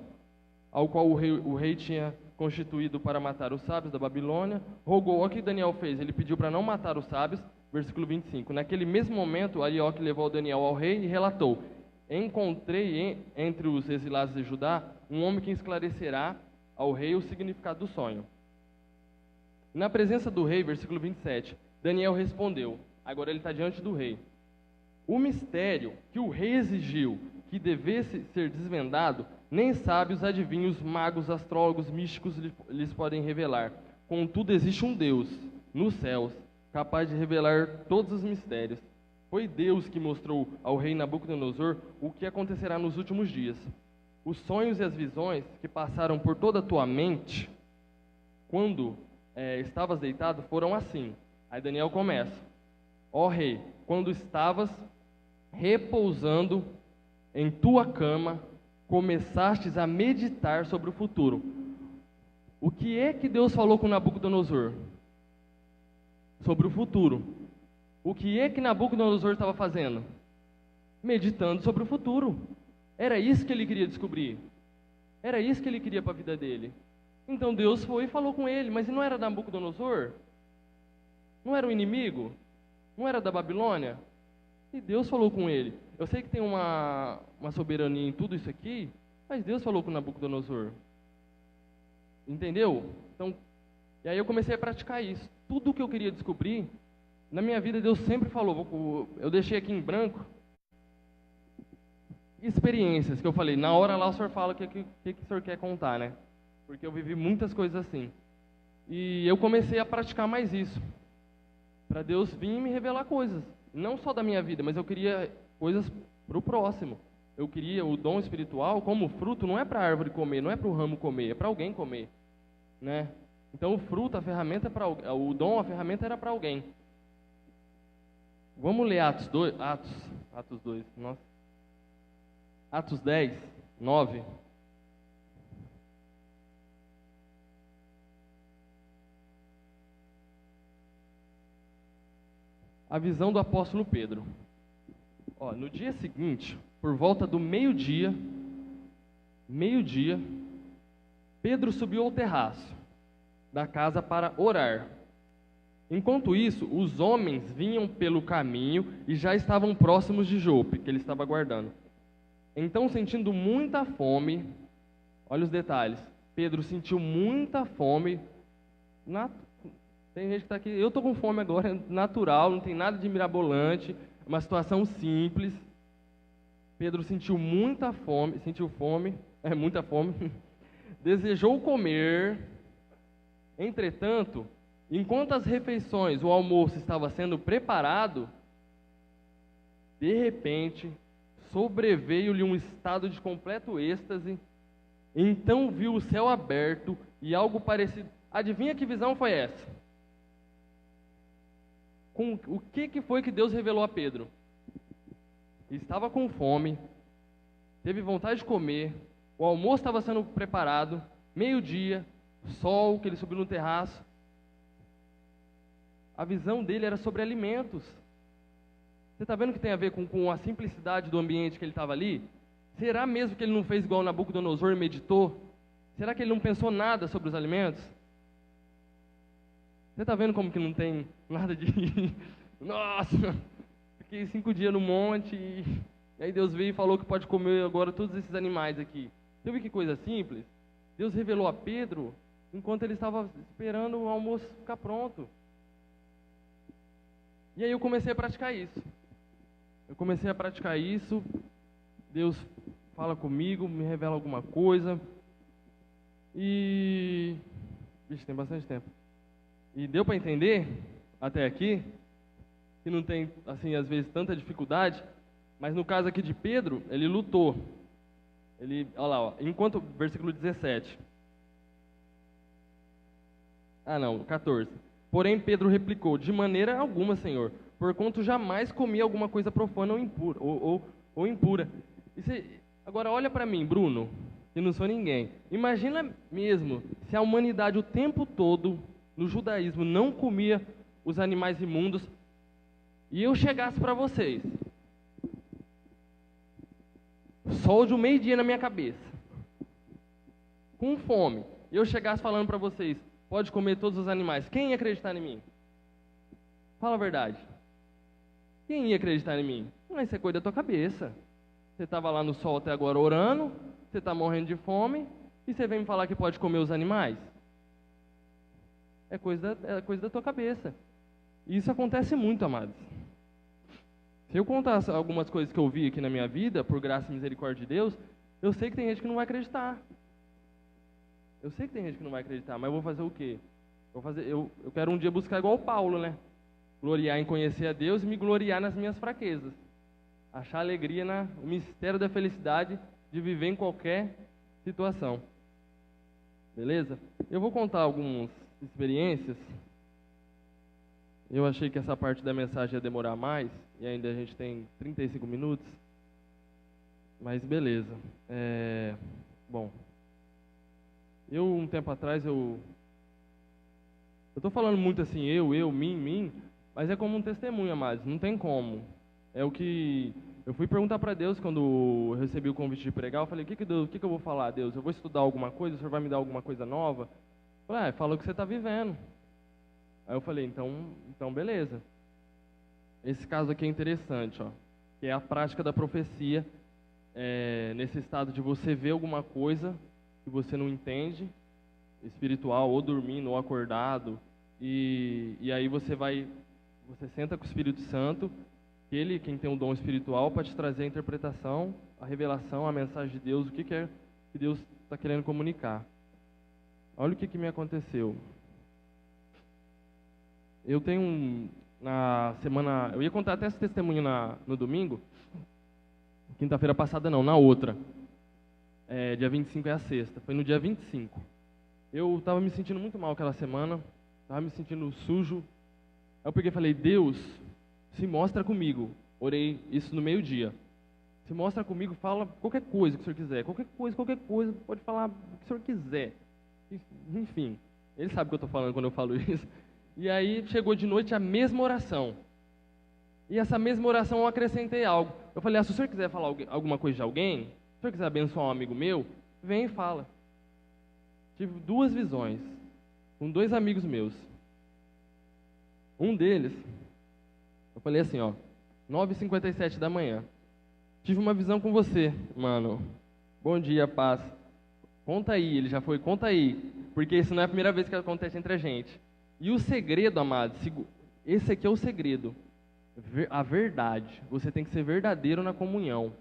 ao qual o rei tinha constituído para matar os sábios da Babilônia. Rogou. O que Daniel fez? Ele pediu para não matar os sábios. Versículo 25. Naquele mesmo momento, Arioque levou Daniel ao rei e relatou: encontrei entre os exilados de Judá um homem que esclarecerá ao rei o significado do sonho. Na presença do rei, versículo 27, Daniel respondeu. Agora ele está diante do rei. O mistério que o rei exigiu que devesse ser desvendado, nem sábios, adivinhos, magos, astrólogos, místicos lhes podem revelar. Contudo, existe um Deus, nos céus, capaz de revelar todos os mistérios. Foi Deus que mostrou ao rei Nabucodonosor o que acontecerá nos últimos dias. Os sonhos e as visões que passaram por toda a tua mente, quando estavas deitado, foram assim. Aí Daniel começa. Ó rei, quando estavas repousando em tua cama, começastes a meditar sobre o futuro. O que é que Deus falou com Nabucodonosor? Sobre o futuro. O que é que Nabucodonosor estava fazendo? Meditando sobre o futuro. Era isso que ele queria descobrir. Era isso que ele queria para a vida dele. Então Deus foi e falou com ele. Mas não era Nabucodonosor? Não era o inimigo? Não era da Babilônia? E Deus falou com ele. Eu sei que tem uma soberania em tudo isso aqui, mas Deus falou com Nabucodonosor. Entendeu? Então, e aí eu comecei a praticar isso. Tudo que eu queria descobrir, na minha vida Deus sempre falou. Eu deixei aqui em branco experiências que eu falei. Na hora lá o senhor fala o que o senhor quer contar, né? Porque eu vivi muitas coisas assim. E eu comecei a praticar mais isso. Para Deus vir e me revelar coisas. Não só da minha vida, mas eu queria coisas para o próximo. Eu queria o dom espiritual como fruto, não é para a árvore comer, não é para o ramo comer, é para alguém comer, né? Então o fruto, a ferramenta para o dom, a ferramenta era para alguém. Vamos ler Atos 2, nossa. Atos 10, 9. a visão do apóstolo Pedro. Ó, no dia seguinte, por volta do meio-dia, Pedro subiu ao terraço da casa para orar. Enquanto isso, os homens vinham pelo caminho e já estavam próximos de Jope, que ele estava aguardando. Então, sentindo muita fome, olha os detalhes, Pedro sentiu muita fome. Tem gente que está aqui, eu estou com fome agora, é natural, não tem nada de mirabolante, é uma situação simples. Pedro sentiu muita fome, muita fome, desejou comer. Entretanto, enquanto as refeições, o almoço estava sendo preparado, de repente, sobreveio-lhe um estado de completo êxtase. Então viu o céu aberto e algo parecido. Adivinha que visão foi essa? O que foi que Deus revelou a Pedro? Estava com fome, teve vontade de comer, o almoço estava sendo preparado, meio-dia, sol, que ele subiu no terraço. A visão dele era sobre alimentos. Você está vendo que tem a ver com a simplicidade do ambiente que ele estava ali? Será mesmo que ele não fez igual Nabucodonosor e meditou? Será que ele não pensou nada sobre os alimentos? Você está vendo como que não tem nada de... Nossa, fiquei 5 dias no monte e aí Deus veio e falou que pode comer agora todos esses animais aqui. Você viu que coisa simples? Deus revelou a Pedro enquanto ele estava esperando o almoço ficar pronto. E aí eu comecei a praticar isso. Deus fala comigo, me revela alguma coisa. E... Vixe, tem bastante tempo. E deu para entender, até aqui, que não tem, assim, às vezes, tanta dificuldade. Mas no caso aqui de Pedro, ele lutou. Olha lá, ó, enquanto, versículo 17. 14. Porém, Pedro replicou, de maneira alguma, Senhor, porquanto jamais comi alguma coisa profana ou impura. Agora, olha para mim, Bruno, que não sou ninguém. Imagina mesmo se a humanidade o tempo todo, no judaísmo, não comia os animais imundos, e eu chegasse para vocês, sol de um meio-dia na minha cabeça, com fome, e eu chegasse falando para vocês, pode comer todos os animais, quem ia acreditar em mim? Fala a verdade. Quem ia acreditar em mim? Isso é coisa da tua cabeça. Você estava lá no sol até agora orando, você está morrendo de fome, e você vem me falar que pode comer os animais? É coisa da tua cabeça. E isso acontece muito, amados. Se eu contar algumas coisas que eu vi aqui na minha vida, por graça e misericórdia de Deus, eu sei que tem gente que não vai acreditar. Mas eu vou fazer o quê? Eu quero um dia buscar igual o Paulo, né? Gloriar em conhecer a Deus e me gloriar nas minhas fraquezas. Achar alegria o mistério da felicidade de viver em qualquer situação. Beleza? Eu vou contar algumas experiências. Eu achei que essa parte da mensagem ia demorar mais, e ainda a gente tem 35 minutos. Mas beleza. Bom, um tempo atrás, eu estou falando muito assim, mim, mas é como um testemunho, amados, não tem como. É o que eu fui perguntar para Deus quando eu recebi o convite de pregar. Eu falei, o que eu vou falar, Deus? Eu vou estudar alguma coisa? O Senhor vai me dar alguma coisa nova? Eu falei, fala o que você está vivendo. Aí eu falei, então beleza. Esse caso aqui é interessante, ó, que é a prática da profecia, nesse estado de você ver alguma coisa que você não entende, espiritual, ou dormindo, ou acordado, e aí você senta com o Espírito Santo, ele, quem tem um dom espiritual, para te trazer a interpretação, a revelação, a mensagem de Deus, o que é que Deus está querendo comunicar. Olha o que me aconteceu. Eu tenho na semana... Eu ia contar até esse testemunho no domingo. Quinta-feira passada não, na outra. Dia 25 é a sexta. Foi no dia 25. Eu estava me sentindo muito mal aquela semana. Estava me sentindo sujo. Aí eu peguei e falei, Deus, se mostra comigo. Orei isso no meio-dia. Se mostra comigo, fala qualquer coisa que o senhor quiser. Qualquer coisa, pode falar o que o senhor quiser. Enfim, ele sabe o que eu estou falando quando eu falo isso. E aí chegou de noite a mesma oração. E essa mesma oração eu acrescentei algo. Eu falei, se o senhor quiser falar alguma coisa de alguém, se o senhor quiser abençoar um amigo meu, vem e fala. Tive 2 visões com 2 amigos meus. Um deles, eu falei assim, 9h57 da manhã. Tive uma visão com você, mano. Bom dia, paz. Conta aí, ele já foi, conta aí. Porque isso não é a primeira vez que acontece entre a gente. E o segredo, amados, esse aqui é o segredo. A verdade. Você tem que ser verdadeiro na comunhão.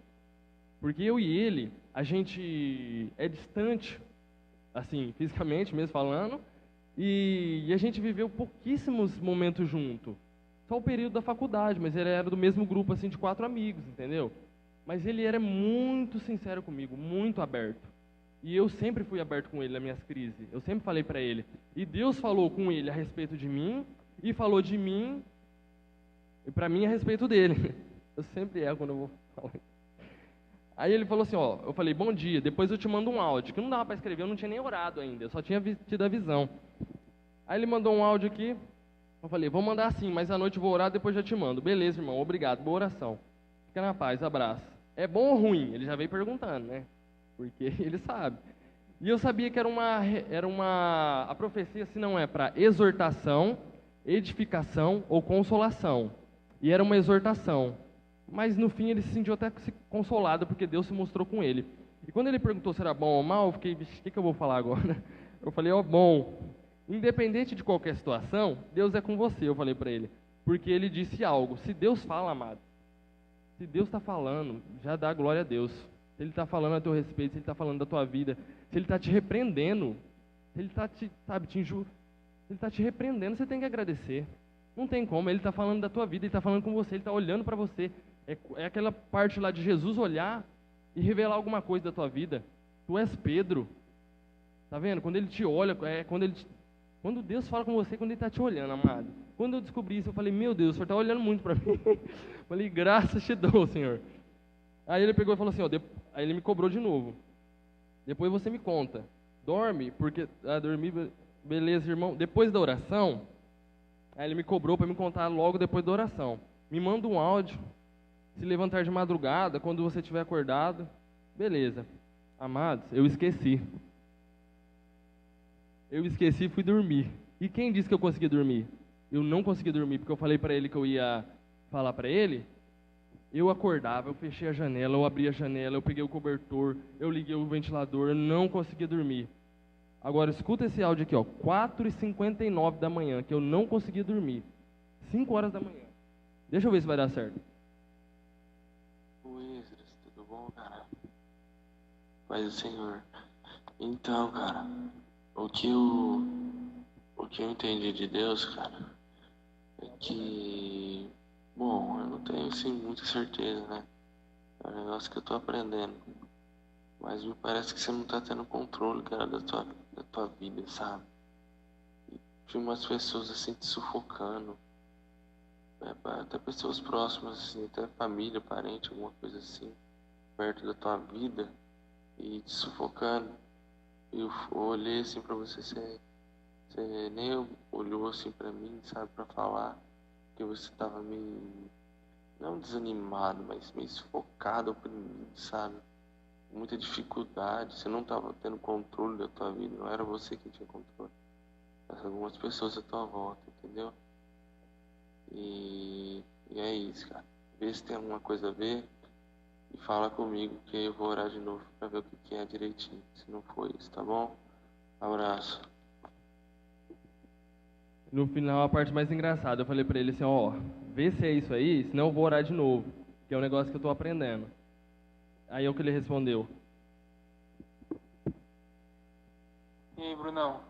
Porque eu e ele, a gente é distante, assim, fisicamente mesmo falando, e a gente viveu pouquíssimos momentos junto. Só o período da faculdade, mas ele era do mesmo grupo, assim, de 4 amigos, entendeu? Mas ele era muito sincero comigo, muito aberto. E eu sempre fui aberto com ele nas minhas crises. Eu sempre falei para ele. E Deus falou com ele a respeito de mim, e falou de mim, e para mim a respeito dele. Eu sempre erro quando eu vou falar. Aí ele falou assim, eu falei, bom dia, depois eu te mando um áudio, que não dava para escrever, eu não tinha nem orado ainda, eu só tinha tido a visão. Aí ele mandou um áudio aqui, eu falei, vou mandar sim, mas à noite eu vou orar, depois já te mando. Beleza, irmão, obrigado, boa oração. Fica na paz, abraço. É bom ou ruim? Ele já veio perguntando, né? Porque ele sabe. E eu sabia que a profecia, se não é para exortação, edificação ou consolação. E era uma exortação. Mas no fim ele se sentiu até consolado, porque Deus se mostrou com ele. E quando ele perguntou se era bom ou mal, eu fiquei, vixe, o que eu vou falar agora? Eu falei, bom. Independente de qualquer situação, Deus é com você, eu falei para ele. Porque ele disse algo. Se Deus fala, amado, se Deus está falando, já dá glória a Deus. Se Ele está falando a teu respeito, se Ele está falando da tua vida, se Ele está te repreendendo, se Ele está Ele está te repreendendo, você tem que agradecer. Não tem como, Ele está falando da tua vida, Ele está falando com você, Ele está olhando para você. É aquela parte lá de Jesus olhar e revelar alguma coisa da tua vida. Tu és Pedro. Tá vendo? Quando Ele te olha, quando Deus fala com você, quando Ele está te olhando, amado. Quando eu descobri isso, eu falei, meu Deus, o Senhor está olhando muito para mim. Falei, graças te dou, Senhor. Aí ele pegou e falou assim, aí ele me cobrou de novo. Depois você me conta. Dorme, porque... dormir, beleza, irmão. Depois da oração, aí ele me cobrou para me contar logo depois da oração. Me manda um áudio. Se levantar de madrugada, quando você estiver acordado. Beleza. Amados, eu esqueci. Eu esqueci e fui dormir. E quem disse que eu consegui dormir? Eu não consegui dormir, porque eu falei para ele que eu ia falar para ele. Eu acordava, eu fechei a janela, eu abri a janela, eu peguei o cobertor, eu liguei o ventilador, eu não conseguia dormir. Agora, escuta esse áudio aqui, 4h59 da manhã, que eu não conseguia dormir. 5 horas da manhã. Deixa eu ver se vai dar certo. Oi, Esdras, tudo bom, cara? Paz do Senhor. Então, cara, o que eu entendi de Deus, cara, é que... Bom, eu não tenho, sim, muita certeza, né? É um negócio que eu tô aprendendo. Mas me parece que você não tá tendo controle, cara, da tua vida, sabe? E tinha umas pessoas, assim, te sufocando. Até pessoas próximas, assim, até família, parente, alguma coisa assim, perto da tua vida, e te sufocando. E eu olhei, assim, pra você nem olhou, assim, pra mim, sabe, pra falar. Que você estava meio, não desanimado, mas meio sufocado, oprimido, sabe? Muita dificuldade, você não estava tendo controle da tua vida, não era você que tinha controle. Mas algumas pessoas à tua volta, entendeu? E é isso, cara. Vê se tem alguma coisa a ver e fala comigo, que eu vou orar de novo para ver o que é direitinho, se não for isso, tá bom? Abraço. No final, a parte mais engraçada, eu falei pra ele assim, vê se é isso aí, senão eu vou orar de novo, que é um negócio que eu tô aprendendo. Aí é o que ele respondeu. E aí, Brunão?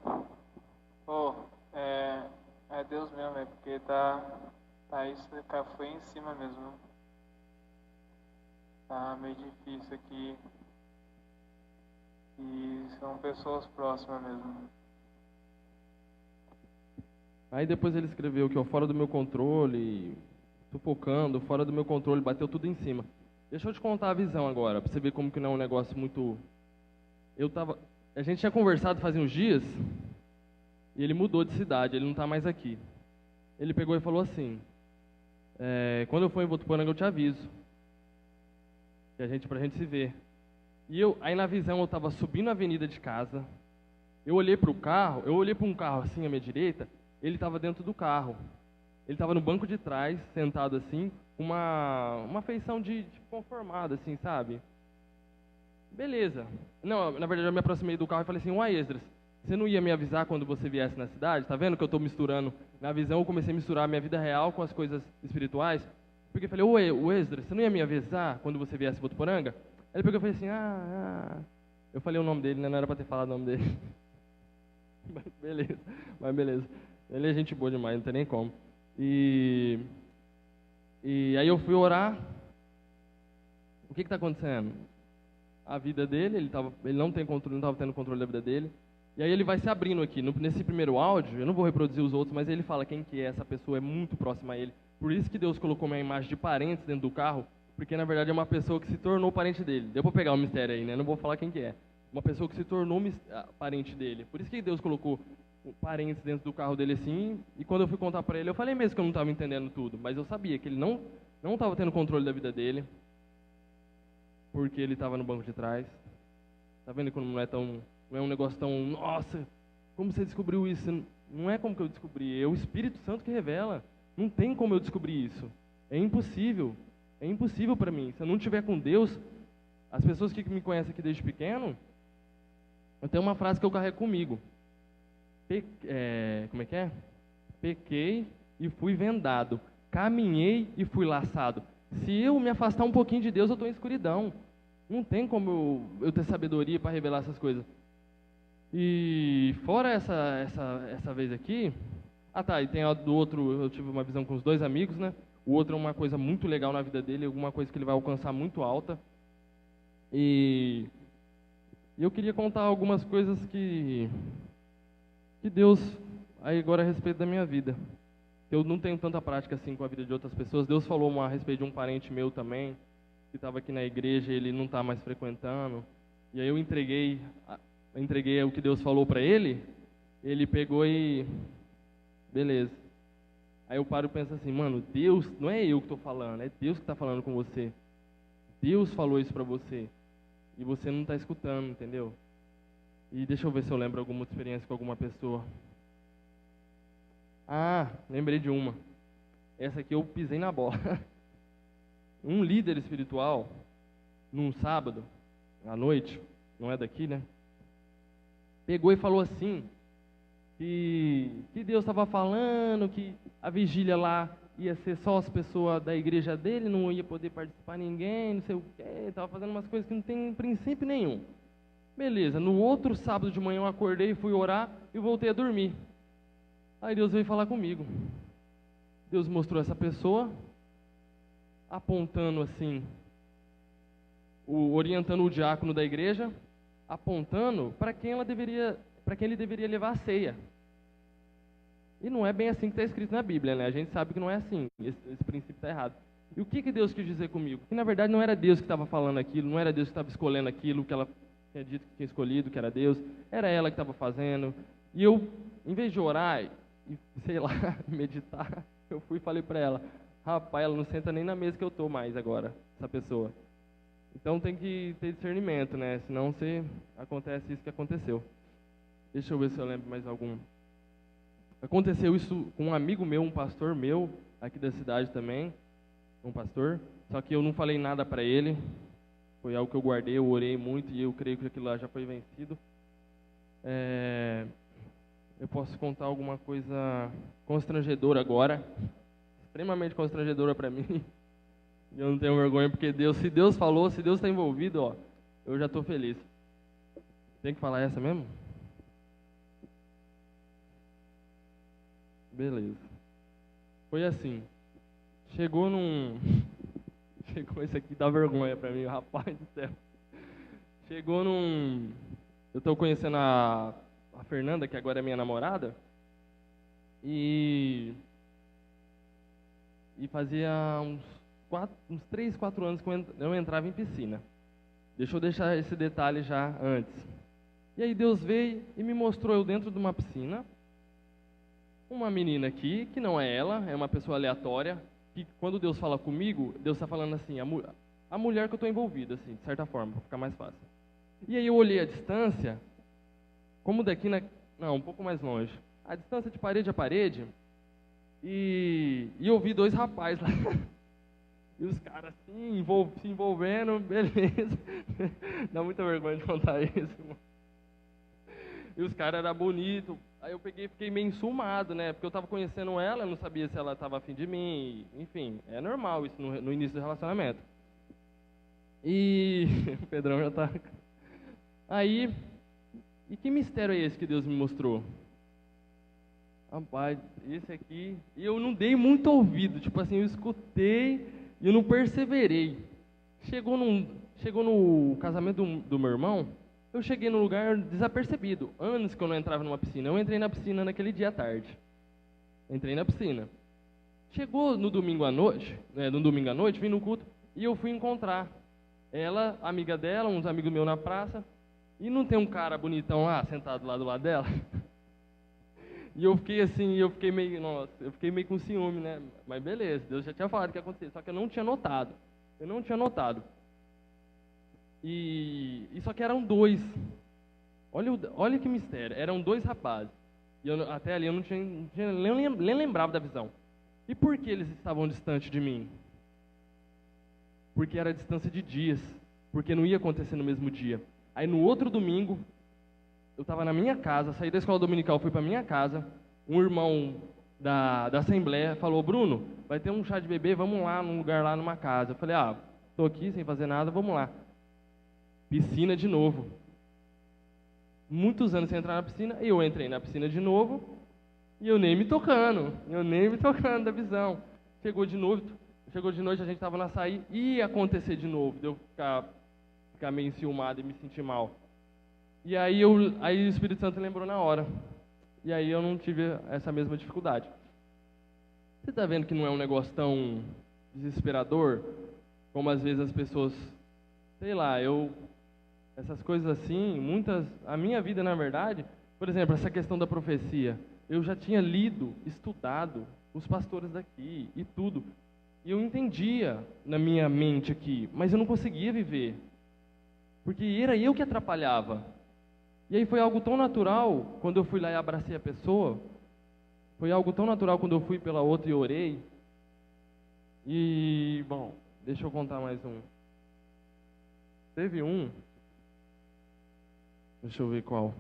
É Deus mesmo, porque isso, cara, foi em cima mesmo. Tá meio difícil aqui. E são pessoas próximas mesmo. Aí depois ele escreveu que fora do meu controle, sufocando, fora do meu controle, bateu tudo em cima. Deixa eu te contar a visão agora, pra você ver como que não é um negócio muito... A gente tinha conversado fazia uns dias, e ele mudou de cidade, ele não tá mais aqui. Ele pegou e falou assim, quando eu for em Votuporanga eu te aviso. Pra gente se ver. E aí na visão eu estava subindo a avenida de casa, eu olhei para um carro assim à minha direita, ele estava dentro do carro. Ele estava no banco de trás, sentado assim, uma feição de conformado, assim, sabe? Beleza. Não, na verdade eu me aproximei do carro e falei assim, uai, Esdras, você não ia me avisar quando você viesse na cidade? Tá vendo que eu estou misturando? Na visão eu comecei a misturar a minha vida real com as coisas espirituais. Porque eu falei, ô Esdras, você não ia me avisar quando você viesse em Votuporanga? Aí ele pegou e falei assim, eu falei o nome dele, né? Não era para ter falado o nome dele. Mas beleza. Ele é gente boa demais, não tem nem como. E aí eu fui orar. O que está acontecendo? A vida dele, ele não tem controle, não estava tendo controle da vida dele. E aí ele vai se abrindo aqui. Nesse primeiro áudio, eu não vou reproduzir os outros, mas ele fala quem que é essa pessoa, é muito próxima a ele. Por isso que Deus colocou uma imagem de parentes dentro do carro, porque na verdade é uma pessoa que se tornou parente dele. Deu para pegar o mistério aí, né? Não vou falar quem que é. Uma pessoa que se tornou parente dele. Por isso que Deus colocou parentes dentro do carro dele assim. E quando eu fui contar para ele, eu falei mesmo que eu não estava entendendo tudo, mas eu sabia que ele não estava tendo controle da vida dele, porque ele estava no banco de trás. Tá vendo como não é um negócio tão, nossa, como você descobriu isso? Não é como que eu descobri, é o Espírito Santo que revela. Não tem como eu descobrir isso. É impossível. É impossível para mim. Se eu não estiver com Deus, as pessoas que me conhecem aqui desde pequeno, eu tenho uma frase que eu carrego comigo. Como é que é? Pequei e fui vendado. Caminhei e fui laçado. Se eu me afastar um pouquinho de Deus, eu estou em escuridão. Não tem como eu ter sabedoria para revelar essas coisas. E fora essa vez aqui... e tem do outro, eu tive uma visão com os 2 amigos, né? O outro é uma coisa muito legal na vida dele, alguma coisa que ele vai alcançar muito alta. E eu queria contar algumas coisas que Deus, aí agora a respeito da minha vida. Eu não tenho tanta prática assim com a vida de outras pessoas. Deus falou a respeito de um parente meu também, que estava aqui na igreja e ele não está mais frequentando. E aí eu entreguei o que Deus falou para ele, ele pegou e... Beleza. Aí eu paro e penso assim, mano, Deus, não é eu que estou falando, é Deus que está falando com você. Deus falou isso para você. E você não está escutando, entendeu? E deixa eu ver se eu lembro alguma experiência com alguma pessoa. Lembrei de uma. Essa aqui eu pisei na bola. Um líder espiritual, num sábado, à noite, não é daqui, né? Pegou e falou assim, que Deus estava falando, que a vigília lá ia ser só as pessoas da igreja dele, não ia poder participar ninguém, não sei o quê, estava fazendo umas coisas que não tem princípio nenhum. Beleza, no outro sábado de manhã eu acordei, fui orar e voltei a dormir. Aí Deus veio falar comigo. Deus mostrou essa pessoa, apontando assim, orientando o diácono da igreja, apontando para quem ele deveria levar a ceia. E não é bem assim que está escrito na Bíblia, né? A gente sabe que não é assim, esse princípio está errado. E o que Deus quis dizer comigo? Que na verdade não era Deus que estava falando aquilo, não era Deus que estava escolhendo aquilo, que ela tinha dito que tinha escolhido, que era Deus, era ela que estava fazendo. E eu, em vez de orar e, sei lá, meditar, eu fui e falei para ela, rapaz, ela não senta nem na mesa que eu estou mais agora, essa pessoa. Então tem que ter discernimento, né? Senão acontece isso que aconteceu. Deixa eu ver se eu lembro mais algum. Aconteceu isso com um amigo meu, um pastor meu, aqui da cidade também, um pastor, só que eu não falei nada para ele, foi algo que eu guardei, eu orei muito e eu creio que aquilo lá já foi vencido. Eu posso contar alguma coisa constrangedora agora, extremamente constrangedora para mim, e eu não tenho vergonha, porque se Deus falou, se Deus está envolvido, eu já estou feliz. Tem que falar essa mesmo? Beleza. Foi assim. Chegou esse aqui dá vergonha pra mim, rapaz do céu. Eu tô conhecendo a Fernanda, que agora é minha namorada. E fazia uns 3, 4 anos que eu não entrava em piscina. Deixa eu deixar esse detalhe já antes. E aí Deus veio e me mostrou eu dentro de uma piscina. Uma menina aqui, que não é ela, é uma pessoa aleatória, que quando Deus fala comigo, Deus está falando assim, a mulher que eu estou envolvido, assim, de certa forma, para ficar mais fácil. E aí eu olhei a distância, como daqui não, um pouco mais longe, a distância de parede a parede, e eu vi 2 rapazes lá. E os caras assim, se envolvendo, beleza. Dá muita vergonha de contar isso, irmão. E os caras eram bonitos. Aí eu fiquei meio enciumado, né? Porque eu tava conhecendo ela, eu não sabia se ela tava afim de mim. Enfim, é normal isso no início do relacionamento. E o Pedrão já tá... Aí, e que mistério é esse que Deus me mostrou? Rapaz, esse aqui... E eu não dei muito ouvido, tipo assim, eu escutei e eu não perseverei. Chegou no casamento do meu irmão, eu cheguei no lugar desapercebido. Anos que eu não entrava numa piscina. Eu entrei na piscina naquele dia à tarde. Entrei na piscina. Chegou no domingo à noite, vim no culto, e eu fui encontrar ela, amiga dela, uns amigos meus na praça, e não tem um cara bonitão lá, sentado lá do lado dela? E eu fiquei assim, eu fiquei meio com ciúme, né? Mas beleza, Deus já tinha falado que ia acontecer, só que eu não tinha notado. E só que eram 2. Olha que mistério, eram 2 rapazes. E até ali eu nem lembrava da visão. E por que eles estavam distantes de mim? Porque era a distância de dias, porque não ia acontecer no mesmo dia. Aí no outro domingo, eu estava na minha casa, saí da escola dominical, fui para minha casa, um irmão da Assembleia falou, Bruno, vai ter um chá de bebê, vamos lá, num lugar lá, numa casa. Eu falei, estou aqui sem fazer nada, vamos lá. Piscina de novo. Muitos anos sem entrar na piscina, e eu entrei na piscina de novo, e eu nem me tocando da visão. Chegou de noite, a gente estava na saída, ia acontecer de novo, de eu ficar meio enciumado e me sentir mal. E aí o Espírito Santo lembrou na hora. E aí eu não tive essa mesma dificuldade. Você está vendo que não é um negócio tão desesperador, como às vezes as pessoas, sei lá, essas coisas assim, a minha vida na verdade, por exemplo, essa questão da profecia, eu já tinha lido, estudado os pastores daqui e tudo, e eu entendia na minha mente aqui, mas eu não conseguia viver, porque era eu que atrapalhava. E aí foi algo tão natural, quando eu fui lá e abracei a pessoa, foi algo tão natural quando eu fui pela outra e orei. E, bom, deixa eu contar mais um. Teve um, deixa eu ver qual.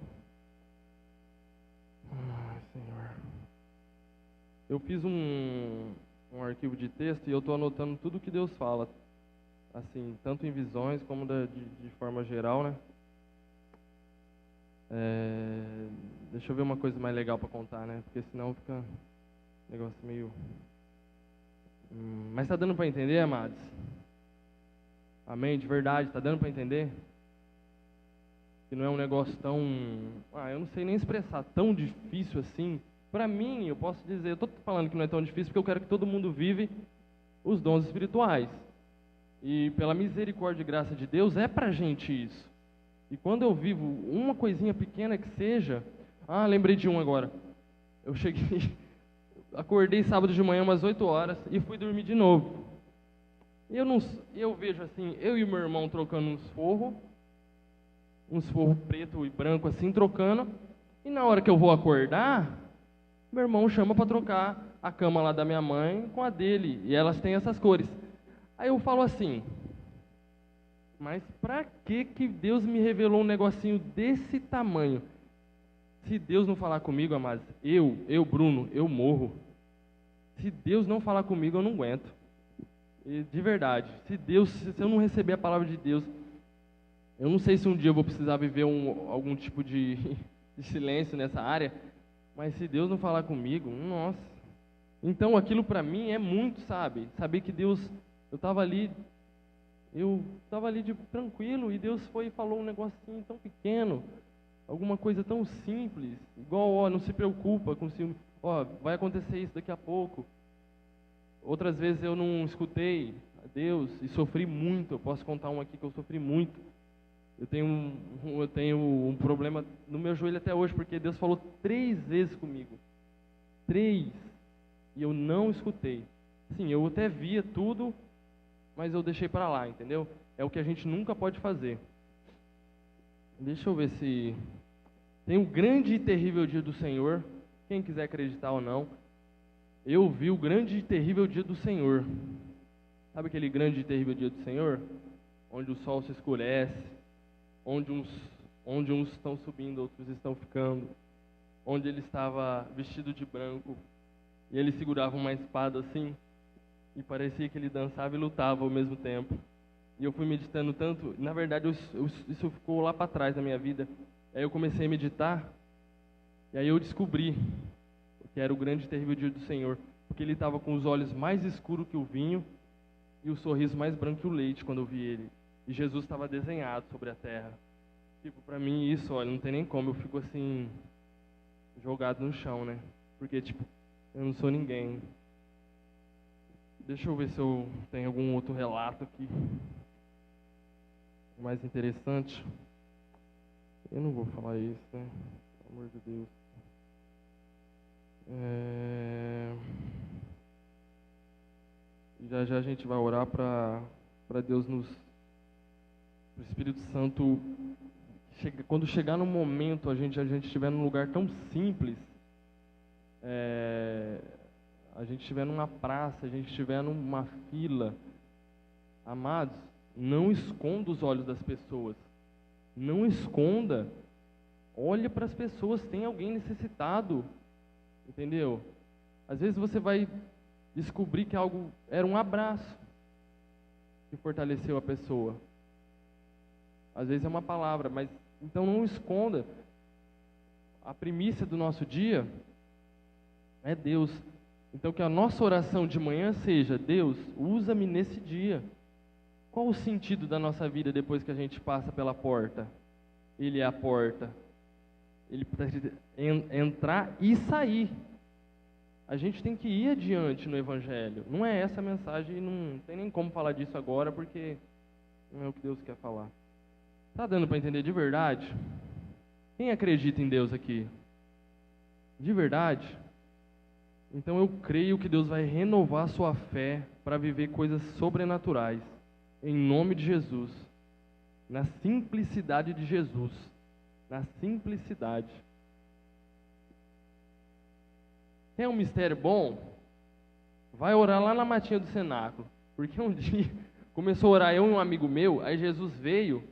Ai, Senhor. Eu fiz um arquivo de texto e eu estou anotando tudo que Deus fala, assim, tanto em visões como de forma geral, né? Deixa eu ver uma coisa mais legal para contar, né? Porque senão fica um negócio meio... Mas está dando para entender, amados? Amém? De verdade, está dando para entender? Que não é um negócio tão... eu não sei nem expressar, tão difícil assim. Para mim, eu posso dizer, eu estou falando que não é tão difícil porque eu quero que todo mundo vive os dons espirituais. E pela misericórdia e graça de Deus, é para a gente isso. E quando eu vivo uma coisinha pequena que seja... lembrei de um agora. Eu acordei sábado de manhã umas 8 horas e fui dormir de novo. Eu vejo assim, eu e o meu irmão trocando uns forros preto e branco assim, trocando. E na hora que eu vou acordar, meu irmão chama para trocar a cama lá da minha mãe com a dele. E elas têm essas cores. Aí eu falo assim... Mas pra que Deus me revelou um negocinho desse tamanho? Se Deus não falar comigo, amados, Bruno, eu morro. Se Deus não falar comigo, eu não aguento. E, de verdade, se eu não receber a palavra de Deus, eu não sei se um dia eu vou precisar viver algum tipo de silêncio nessa área, mas se Deus não falar comigo, nossa. Então aquilo pra mim é muito, sabe? Saber que Deus, eu estava ali tranquilo e Deus foi e falou um negocinho tão pequeno, alguma coisa tão simples, igual, não se preocupa com ciúme, vai acontecer isso daqui a pouco. Outras vezes eu não escutei a Deus e sofri muito. Eu posso contar um aqui que eu sofri muito. Eu tenho um problema no meu joelho até hoje, porque Deus falou 3 vezes comigo. 3. E eu não escutei. Sim, eu até via tudo, mas eu deixei para lá, entendeu? É o que a gente nunca pode fazer. Deixa eu ver se... Tem o grande e terrível dia do Senhor. Quem quiser acreditar ou não. Eu vi o grande e terrível dia do Senhor. Sabe aquele grande e terrível dia do Senhor? Onde o sol se escurece, onde uns estão subindo, outros estão ficando, onde ele estava vestido de branco, e ele segurava uma espada assim, e parecia que ele dançava e lutava ao mesmo tempo. E eu fui meditando tanto, na verdade isso ficou lá para trás na minha vida. Aí eu comecei a meditar, e aí eu descobri que era o grande e terrível dia do Senhor, porque ele estava com os olhos mais escuros que o vinho, e o sorriso mais branco que o leite quando eu vi ele. E Jesus estava desenhado sobre a terra. Tipo, para mim isso, olha, não tem nem como, eu fico assim, jogado no chão, né? Porque, tipo, eu não sou ninguém. Deixa eu ver se eu tenho algum outro relato aqui mais interessante. Eu não vou falar isso, né? Pelo amor de Deus. Já a gente vai orar para Deus o Espírito Santo, quando chegar no momento, a gente estiver num lugar tão simples, a gente estiver numa praça, a gente estiver numa fila, amados, não esconda os olhos das pessoas, não esconda, olha para as pessoas, tem alguém necessitado, entendeu? Às vezes você vai descobrir que algo era um abraço que fortaleceu a pessoa, às vezes é uma palavra, mas então não esconda. A primícia do nosso dia é Deus. Então que a nossa oração de manhã seja: Deus, usa-me nesse dia. Qual o sentido da nossa vida depois que a gente passa pela porta? Ele é a porta. Ele precisa entrar e sair. A gente tem que ir adiante no Evangelho. Não é essa a mensagem, não tem nem como falar disso agora, porque não é o que Deus quer falar. Tá dando para entender de verdade? Quem acredita em Deus aqui? De verdade? Então eu creio que Deus vai renovar a sua fé para viver coisas sobrenaturais. Em nome de Jesus. Na simplicidade de Jesus. Na simplicidade. Tem um mistério bom? Vai orar lá na matinha do cenáculo. Porque um dia começou a orar eu e um amigo meu, aí Jesus veio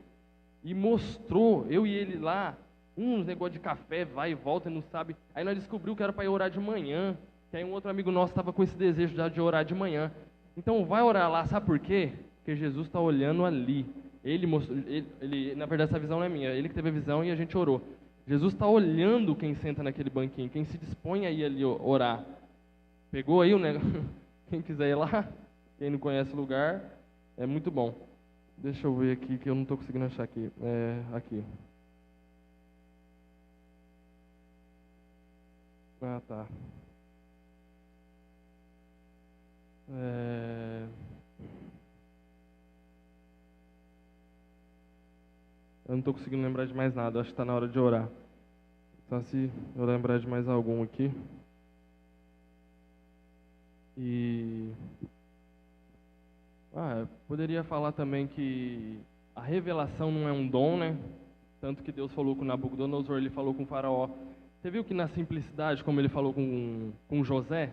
e mostrou, eu e ele lá, uns negócio de café, vai e volta, não sabe. Aí nós descobrimos que era para ir orar de manhã, que aí um outro amigo nosso estava com esse desejo já de orar de manhã. Então vai orar lá, sabe por quê? Porque Jesus está olhando ali. Ele mostrou, na verdade essa visão não é minha, ele que teve a visão e a gente orou. Jesus está olhando quem senta naquele banquinho, quem se dispõe a ir ali orar. Pegou aí o negócio? Quem quiser ir lá, quem não conhece o lugar, é muito bom. Deixa eu ver aqui, que eu não estou conseguindo achar aqui. Aqui. Ah, tá. Eu não estou conseguindo lembrar de mais nada, acho que está na hora de orar. Só se eu lembrar de mais algum aqui. E... eu poderia falar também que a revelação não é um dom, né? Tanto que Deus falou com Nabucodonosor, ele falou com o faraó. Você viu que na simplicidade, como ele falou com José?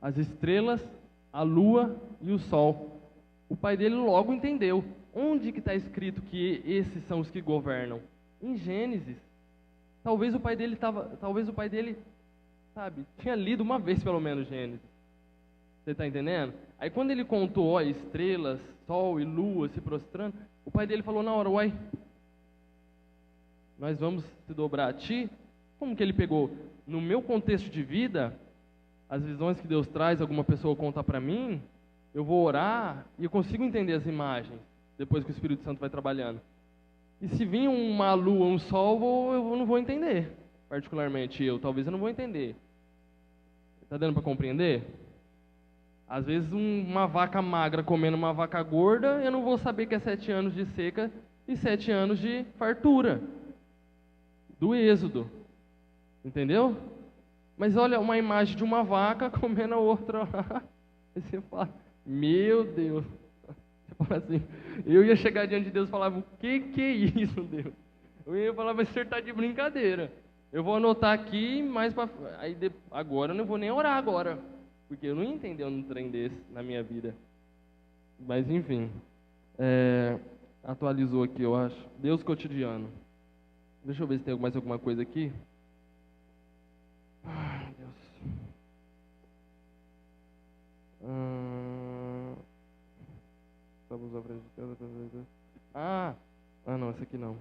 As estrelas, a lua e o sol. O pai dele logo entendeu. Onde que está escrito que esses são os que governam? Em Gênesis. Talvez o pai dele, sabe, tinha lido uma vez pelo menos Gênesis. Você está entendendo? Aí quando ele contou, estrelas, sol e lua se prostrando, o pai dele falou na hora: uai, nós vamos se dobrar a ti? Como que ele pegou? No meu contexto de vida, as visões que Deus traz, alguma pessoa conta para mim, eu vou orar e eu consigo entender as imagens, depois que o Espírito Santo vai trabalhando. E se vir uma lua, um sol, eu não vou entender. Particularmente talvez eu não vou entender. Está dando para compreender? Às vezes uma vaca magra comendo uma vaca gorda, eu não vou saber que é 7 anos de seca e 7 anos de fartura. Do Êxodo. Entendeu? Mas olha, uma imagem de uma vaca comendo a outra lá. Aí você fala, meu Deus. Você fala assim, eu ia chegar diante de Deus e falava, o que é isso, Deus? Eu ia falar, mas você está de brincadeira. Eu vou anotar aqui, mas agora eu não vou nem orar agora. Porque eu não ia entender um trem desse na minha vida. Mas enfim, atualizou aqui, eu acho. Deus cotidiano. Deixa eu ver se tem mais alguma coisa aqui. Ai, Deus. Não, essa aqui não.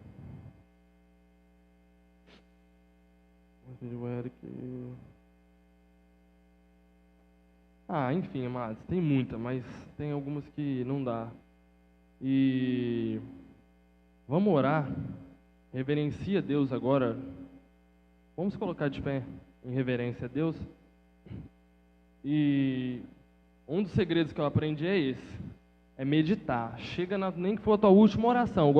Enfim, amados, tem muita, mas tem algumas que não dá. E vamos orar. Reverencia Deus agora. Vamos se colocar de pé em reverência a Deus. E um dos segredos que eu aprendi é esse. É meditar. Chega nem que for a tua última oração.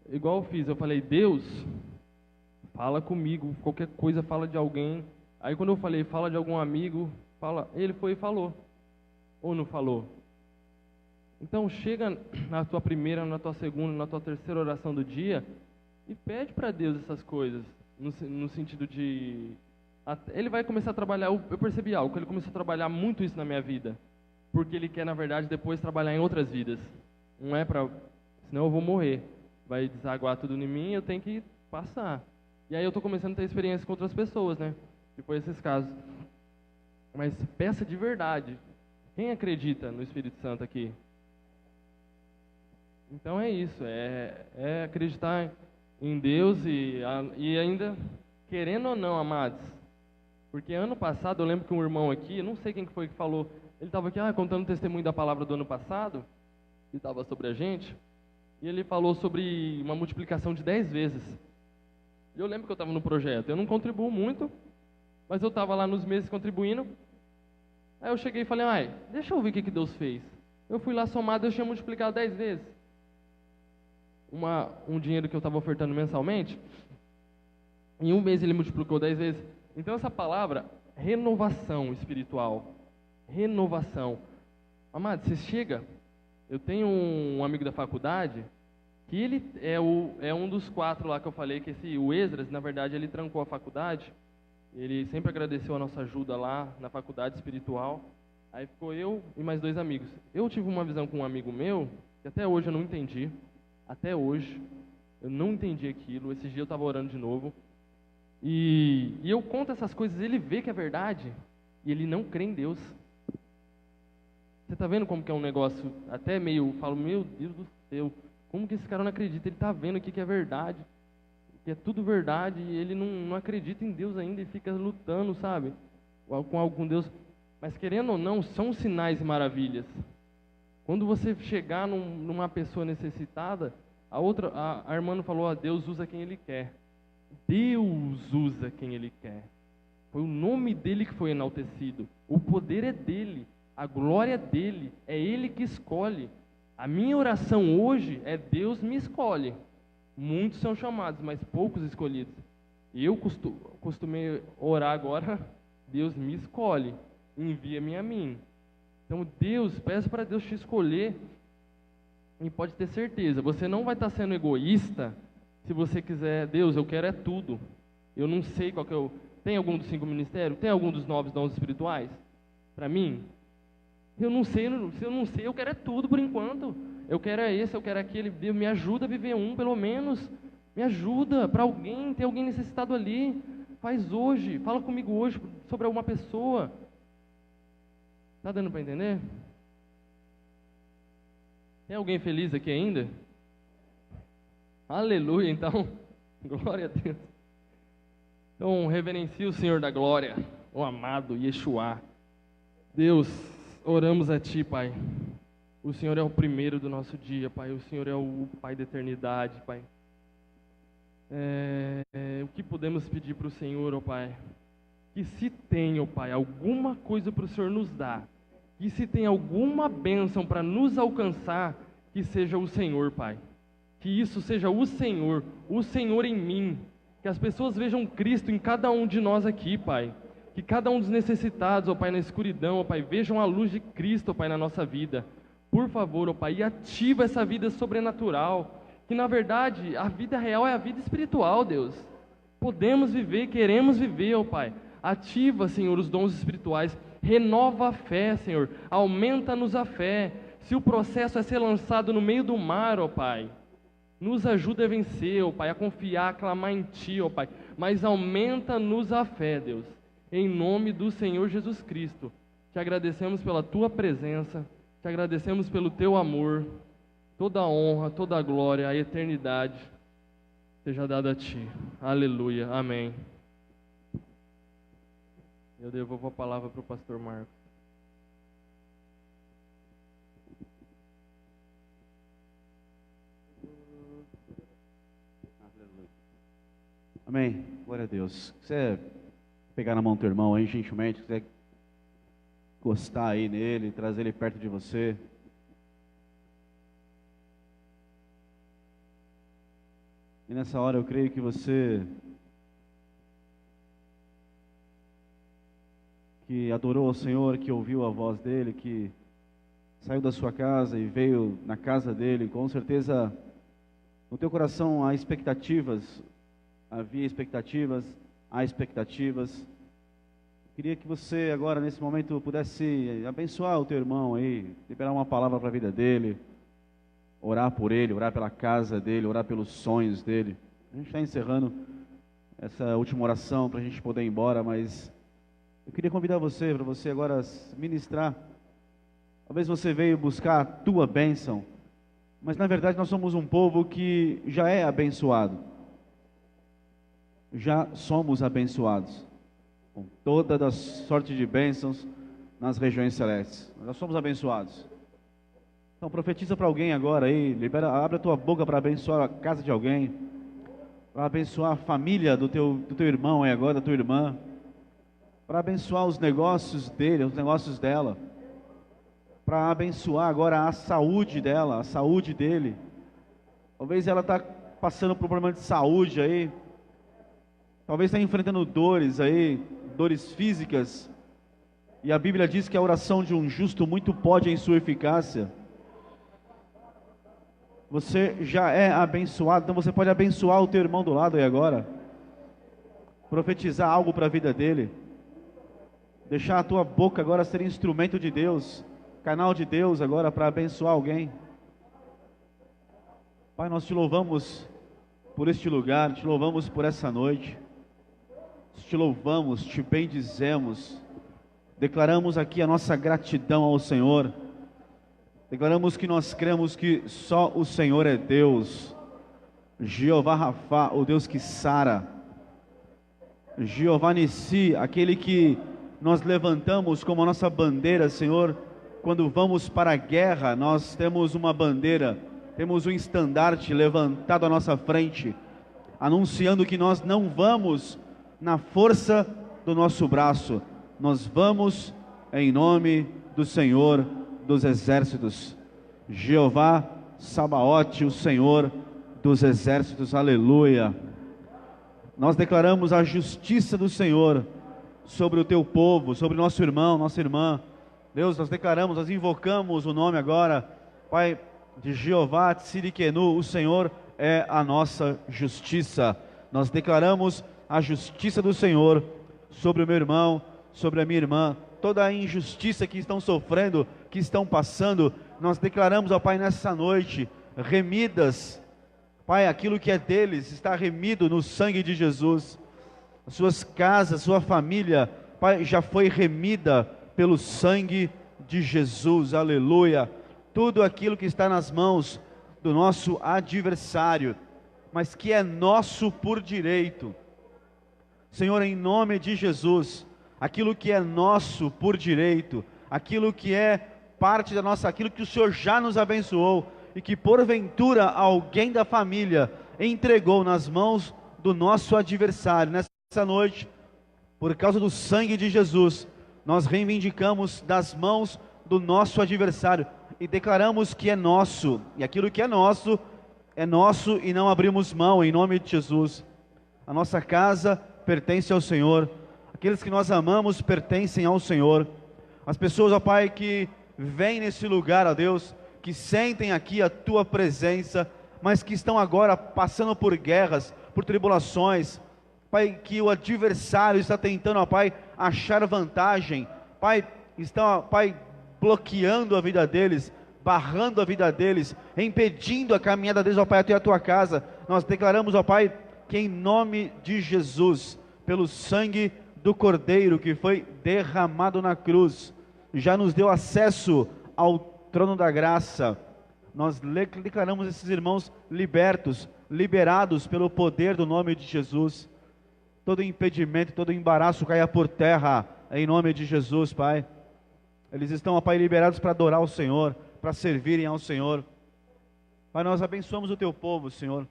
Igual eu fiz. Eu falei, Deus, fala comigo. Qualquer coisa, fala de alguém. Aí quando eu falei, fala de algum amigo, ele foi e falou. Ou não falou? Então chega na tua primeira, na tua segunda, na tua terceira oração do dia e pede para Deus essas coisas. No sentido de... Ele vai começar a trabalhar, eu percebi algo, que ele começou a trabalhar muito isso na minha vida. Porque ele quer, na verdade, depois trabalhar em outras vidas. Não é para... Senão eu vou morrer. Vai desaguar tudo em mim e eu tenho que passar. E aí eu estou começando a ter experiência com outras pessoas, né? Depois desses casos. Mas peça de verdade. Quem acredita no Espírito Santo aqui? Então é isso. É acreditar em Deus e ainda, querendo ou não, amados. Porque ano passado, eu lembro que um irmão aqui, não sei quem foi que falou, ele estava aqui contando o testemunho da palavra do ano passado, que estava sobre a gente, e ele falou sobre uma multiplicação de 10 vezes. E eu lembro que eu estava no projeto, eu não contribuo muito, mas eu estava lá nos meses contribuindo. Aí eu cheguei e falei, deixa eu ver o que Deus fez. Eu fui lá somado, eu tinha multiplicado 10 vezes. Um dinheiro que eu estava ofertando mensalmente, em um mês ele multiplicou 10 vezes. Então essa palavra, renovação espiritual, renovação. Amado, você chega, eu tenho um amigo da faculdade, que ele é um dos 4 lá que eu falei, que o Esdras, na verdade, ele trancou a faculdade, ele sempre agradeceu a nossa ajuda lá na faculdade espiritual, aí ficou eu e mais 2 amigos. Eu tive uma visão com um amigo meu, que até hoje eu não entendi, até hoje, eu não entendi aquilo, esse dia eu estava orando de novo, e eu conto essas coisas, ele vê que é verdade, e ele não crê em Deus. Você está vendo como que é um negócio, até meio, falo, meu Deus do céu, como que esse cara não acredita? Ele está vendo aqui que é verdade, que é tudo verdade, e ele não acredita em Deus ainda, e fica lutando, sabe, com algum Deus. Mas querendo ou não, são sinais e maravilhas. Quando você chegar numa pessoa necessitada, a irmã falou, Deus usa quem Ele quer. Deus usa quem Ele quer. Foi o nome dEle que foi enaltecido. O poder é dEle. A glória é dEle. É Ele que escolhe. A minha oração hoje é Deus me escolhe. Muitos são chamados, mas poucos escolhidos. Eu costumei orar agora, Deus me escolhe. Envia-me a mim. Então peço para Deus te escolher. E pode ter certeza, você não vai estar sendo egoísta se você quiser, Deus, eu quero é tudo. Eu não sei qual que é tem algum dos 5 ministérios? Tem algum dos 9 dons espirituais? Para mim? Eu não sei, se eu não sei, eu quero é tudo por enquanto. Eu quero é esse, eu quero aquele. Deus, me ajuda a viver um, pelo menos. Me ajuda para alguém, tem alguém necessitado ali. Faz hoje, fala comigo hoje sobre alguma pessoa. Tá dando para entender? Tem alguém feliz aqui ainda? Aleluia, então. Glória a Deus. Então, reverencie o Senhor da glória, o amado Yeshua. Deus, oramos a Ti, Pai. O Senhor é o primeiro do nosso dia, Pai. O Senhor é o Pai da eternidade, Pai. O que podemos pedir para o Senhor, ó Pai? Que se tem, ó Pai, alguma coisa para o Senhor nos dar, que se tem alguma bênção para nos alcançar, que seja o Senhor, Pai. Que isso seja o Senhor em mim. Que as pessoas vejam Cristo em cada um de nós aqui, Pai. Que cada um dos necessitados, ó Pai, na escuridão, ó Pai, vejam a luz de Cristo, ó Pai, na nossa vida. Por favor, ó Pai, e ativa essa vida sobrenatural. Que na verdade, a vida real é a vida espiritual, Deus. Podemos viver, queremos viver, ó Pai. Ativa, Senhor, os dons espirituais. Renova a fé, Senhor. Aumenta-nos a fé. Se o processo é ser lançado no meio do mar, ó Pai, nos ajuda a vencer, ó Pai, a confiar, a clamar em Ti, ó Pai. Mas aumenta-nos a fé, Deus. Em nome do Senhor Jesus Cristo. Te agradecemos pela Tua presença. Te agradecemos pelo Teu amor. Toda a honra, toda a glória, a eternidade seja dada a Ti. Aleluia. Amém. Eu devolvo a palavra para o pastor Marcos. Amém. Glória a Deus. Se você pegar na mão do teu irmão aí, gentilmente, quiser encostar aí nele, trazer ele perto de você. E nessa hora eu creio que você que adorou ao Senhor, que ouviu a voz dele, que saiu da sua casa e veio na casa dele, com certeza no teu coração há expectativas, havia expectativas, há expectativas. Queria que você agora, nesse momento, pudesse abençoar o teu irmão aí, liberar uma palavra para a vida dele, orar por ele, orar pela casa dele, orar pelos sonhos dele. A gente está encerrando essa última oração para a gente poder ir embora, mas eu queria convidar você, para você agora ministrar. Talvez você veio buscar a tua bênção, mas na verdade nós somos um povo que já é abençoado. Já somos abençoados com toda a sorte de bênçãos nas regiões celestes. Nós somos abençoados. Então profetiza para alguém agora aí, abre a tua boca para abençoar a casa de alguém, para abençoar a família do teu irmão aí agora, da tua irmã, para abençoar os negócios dele, os negócios dela, para abençoar agora a saúde dela, a saúde dele. Talvez ela está passando por um problema de saúde aí, talvez está enfrentando dores aí, dores físicas, e a Bíblia diz que a oração de um justo muito pode em sua eficácia. Você já é abençoado, então você pode abençoar o teu irmão do lado aí agora, profetizar algo para a vida dele, deixar a tua boca agora ser instrumento de Deus, canal de Deus agora para abençoar alguém. Pai, nós te louvamos por este lugar, te louvamos por essa noite, te louvamos, te bendizemos, declaramos aqui a nossa gratidão ao Senhor, declaramos que nós cremos que só o Senhor é Deus, Jeová Rafá, o Deus que sara, Jeová Nissi, aquele que nós levantamos como a nossa bandeira, Senhor. Quando vamos para a guerra, nós temos uma bandeira, temos um estandarte levantado à nossa frente, anunciando que nós não vamos na força do nosso braço, nós vamos em nome do Senhor dos exércitos, Jeová Sabaote, o Senhor dos exércitos, aleluia. Nós declaramos a justiça do Senhor sobre o teu povo, sobre nosso irmão, nossa irmã. Deus, nós declaramos, nós invocamos o nome agora, Pai, de Jeová Tsirikenu, o Senhor é a nossa justiça. Nós declaramos a justiça do Senhor sobre o meu irmão, sobre a minha irmã, toda a injustiça que estão sofrendo, que estão passando, nós declaramos, ó Pai, nessa noite, remidas, Pai, aquilo que é deles está remido no sangue de Jesus. As suas casas, sua família, Pai, já foi remida pelo sangue de Jesus, aleluia. Tudo aquilo que está nas mãos do nosso adversário, mas que é nosso por direito, Senhor, em nome de Jesus, aquilo que é nosso por direito, aquilo que é parte da nossa, aquilo que o Senhor já nos abençoou, e que porventura alguém da família entregou nas mãos do nosso adversário, nessa noite, por causa do sangue de Jesus, nós reivindicamos das mãos do nosso adversário, e declaramos que é nosso, e aquilo que é nosso e não abrimos mão, em nome de Jesus. A nossa casa pertence ao Senhor. Aqueles que nós amamos pertencem ao Senhor. As pessoas, ó Pai, que vêm nesse lugar, ó Deus, que sentem aqui a Tua presença, mas que estão agora passando por guerras, por tribulações, Pai, que o adversário está tentando, ó Pai, achar vantagem, Pai, está, ó Pai, bloqueando a vida deles, barrando a vida deles, impedindo a caminhada deles, ó Pai, até a Tua casa. Nós declaramos, ó Pai, que em nome de Jesus, pelo sangue do Cordeiro que foi derramado na cruz, já nos deu acesso ao trono da graça. Nós declaramos esses irmãos libertos, liberados pelo poder do nome de Jesus. Todo impedimento, todo embaraço caia por terra, em nome de Jesus, Pai. Eles estão, ó Pai, liberados para adorar o Senhor, para servirem ao Senhor. Pai, nós abençoamos o Teu povo, Senhor.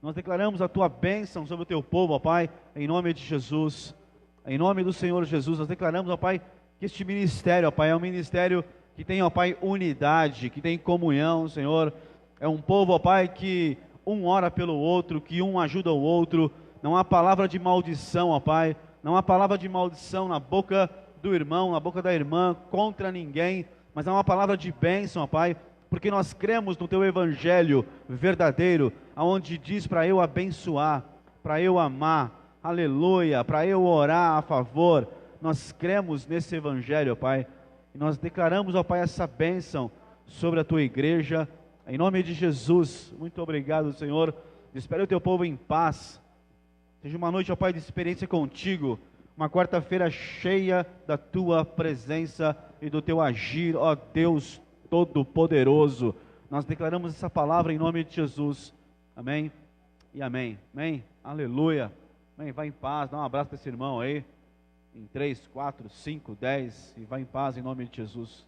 Nós declaramos a Tua bênção sobre o Teu povo, ó Pai, em nome de Jesus. Em nome do Senhor Jesus, nós declaramos, ó Pai, que este ministério, ó Pai, é um ministério que tem, ó Pai, unidade, que tem comunhão, Senhor. É um povo, ó Pai, que um ora pelo outro, que um ajuda o outro. Não há palavra de maldição, ó Pai. Não há palavra de maldição na boca do irmão, na boca da irmã, contra ninguém. Mas há uma palavra de bênção, ó Pai, porque nós cremos no Teu Evangelho verdadeiro, aonde diz para eu abençoar, para eu amar, aleluia, para eu orar a favor. Nós cremos nesse Evangelho, ó Pai, e nós declaramos, ó Pai, essa bênção sobre a Tua igreja, em nome de Jesus. Muito obrigado, Senhor. Espere o Teu povo em paz. Seja uma noite, ó Pai, de experiência contigo, uma quarta-feira cheia da Tua presença e do Teu agir, ó Deus Todo-Poderoso. Nós declaramos essa palavra em nome de Jesus. Amém e amém. Amém. Aleluia. Amém. Vai em paz. Dá um abraço para esse irmão aí. Em 3, 4, 5, 10. E vai em paz em nome de Jesus.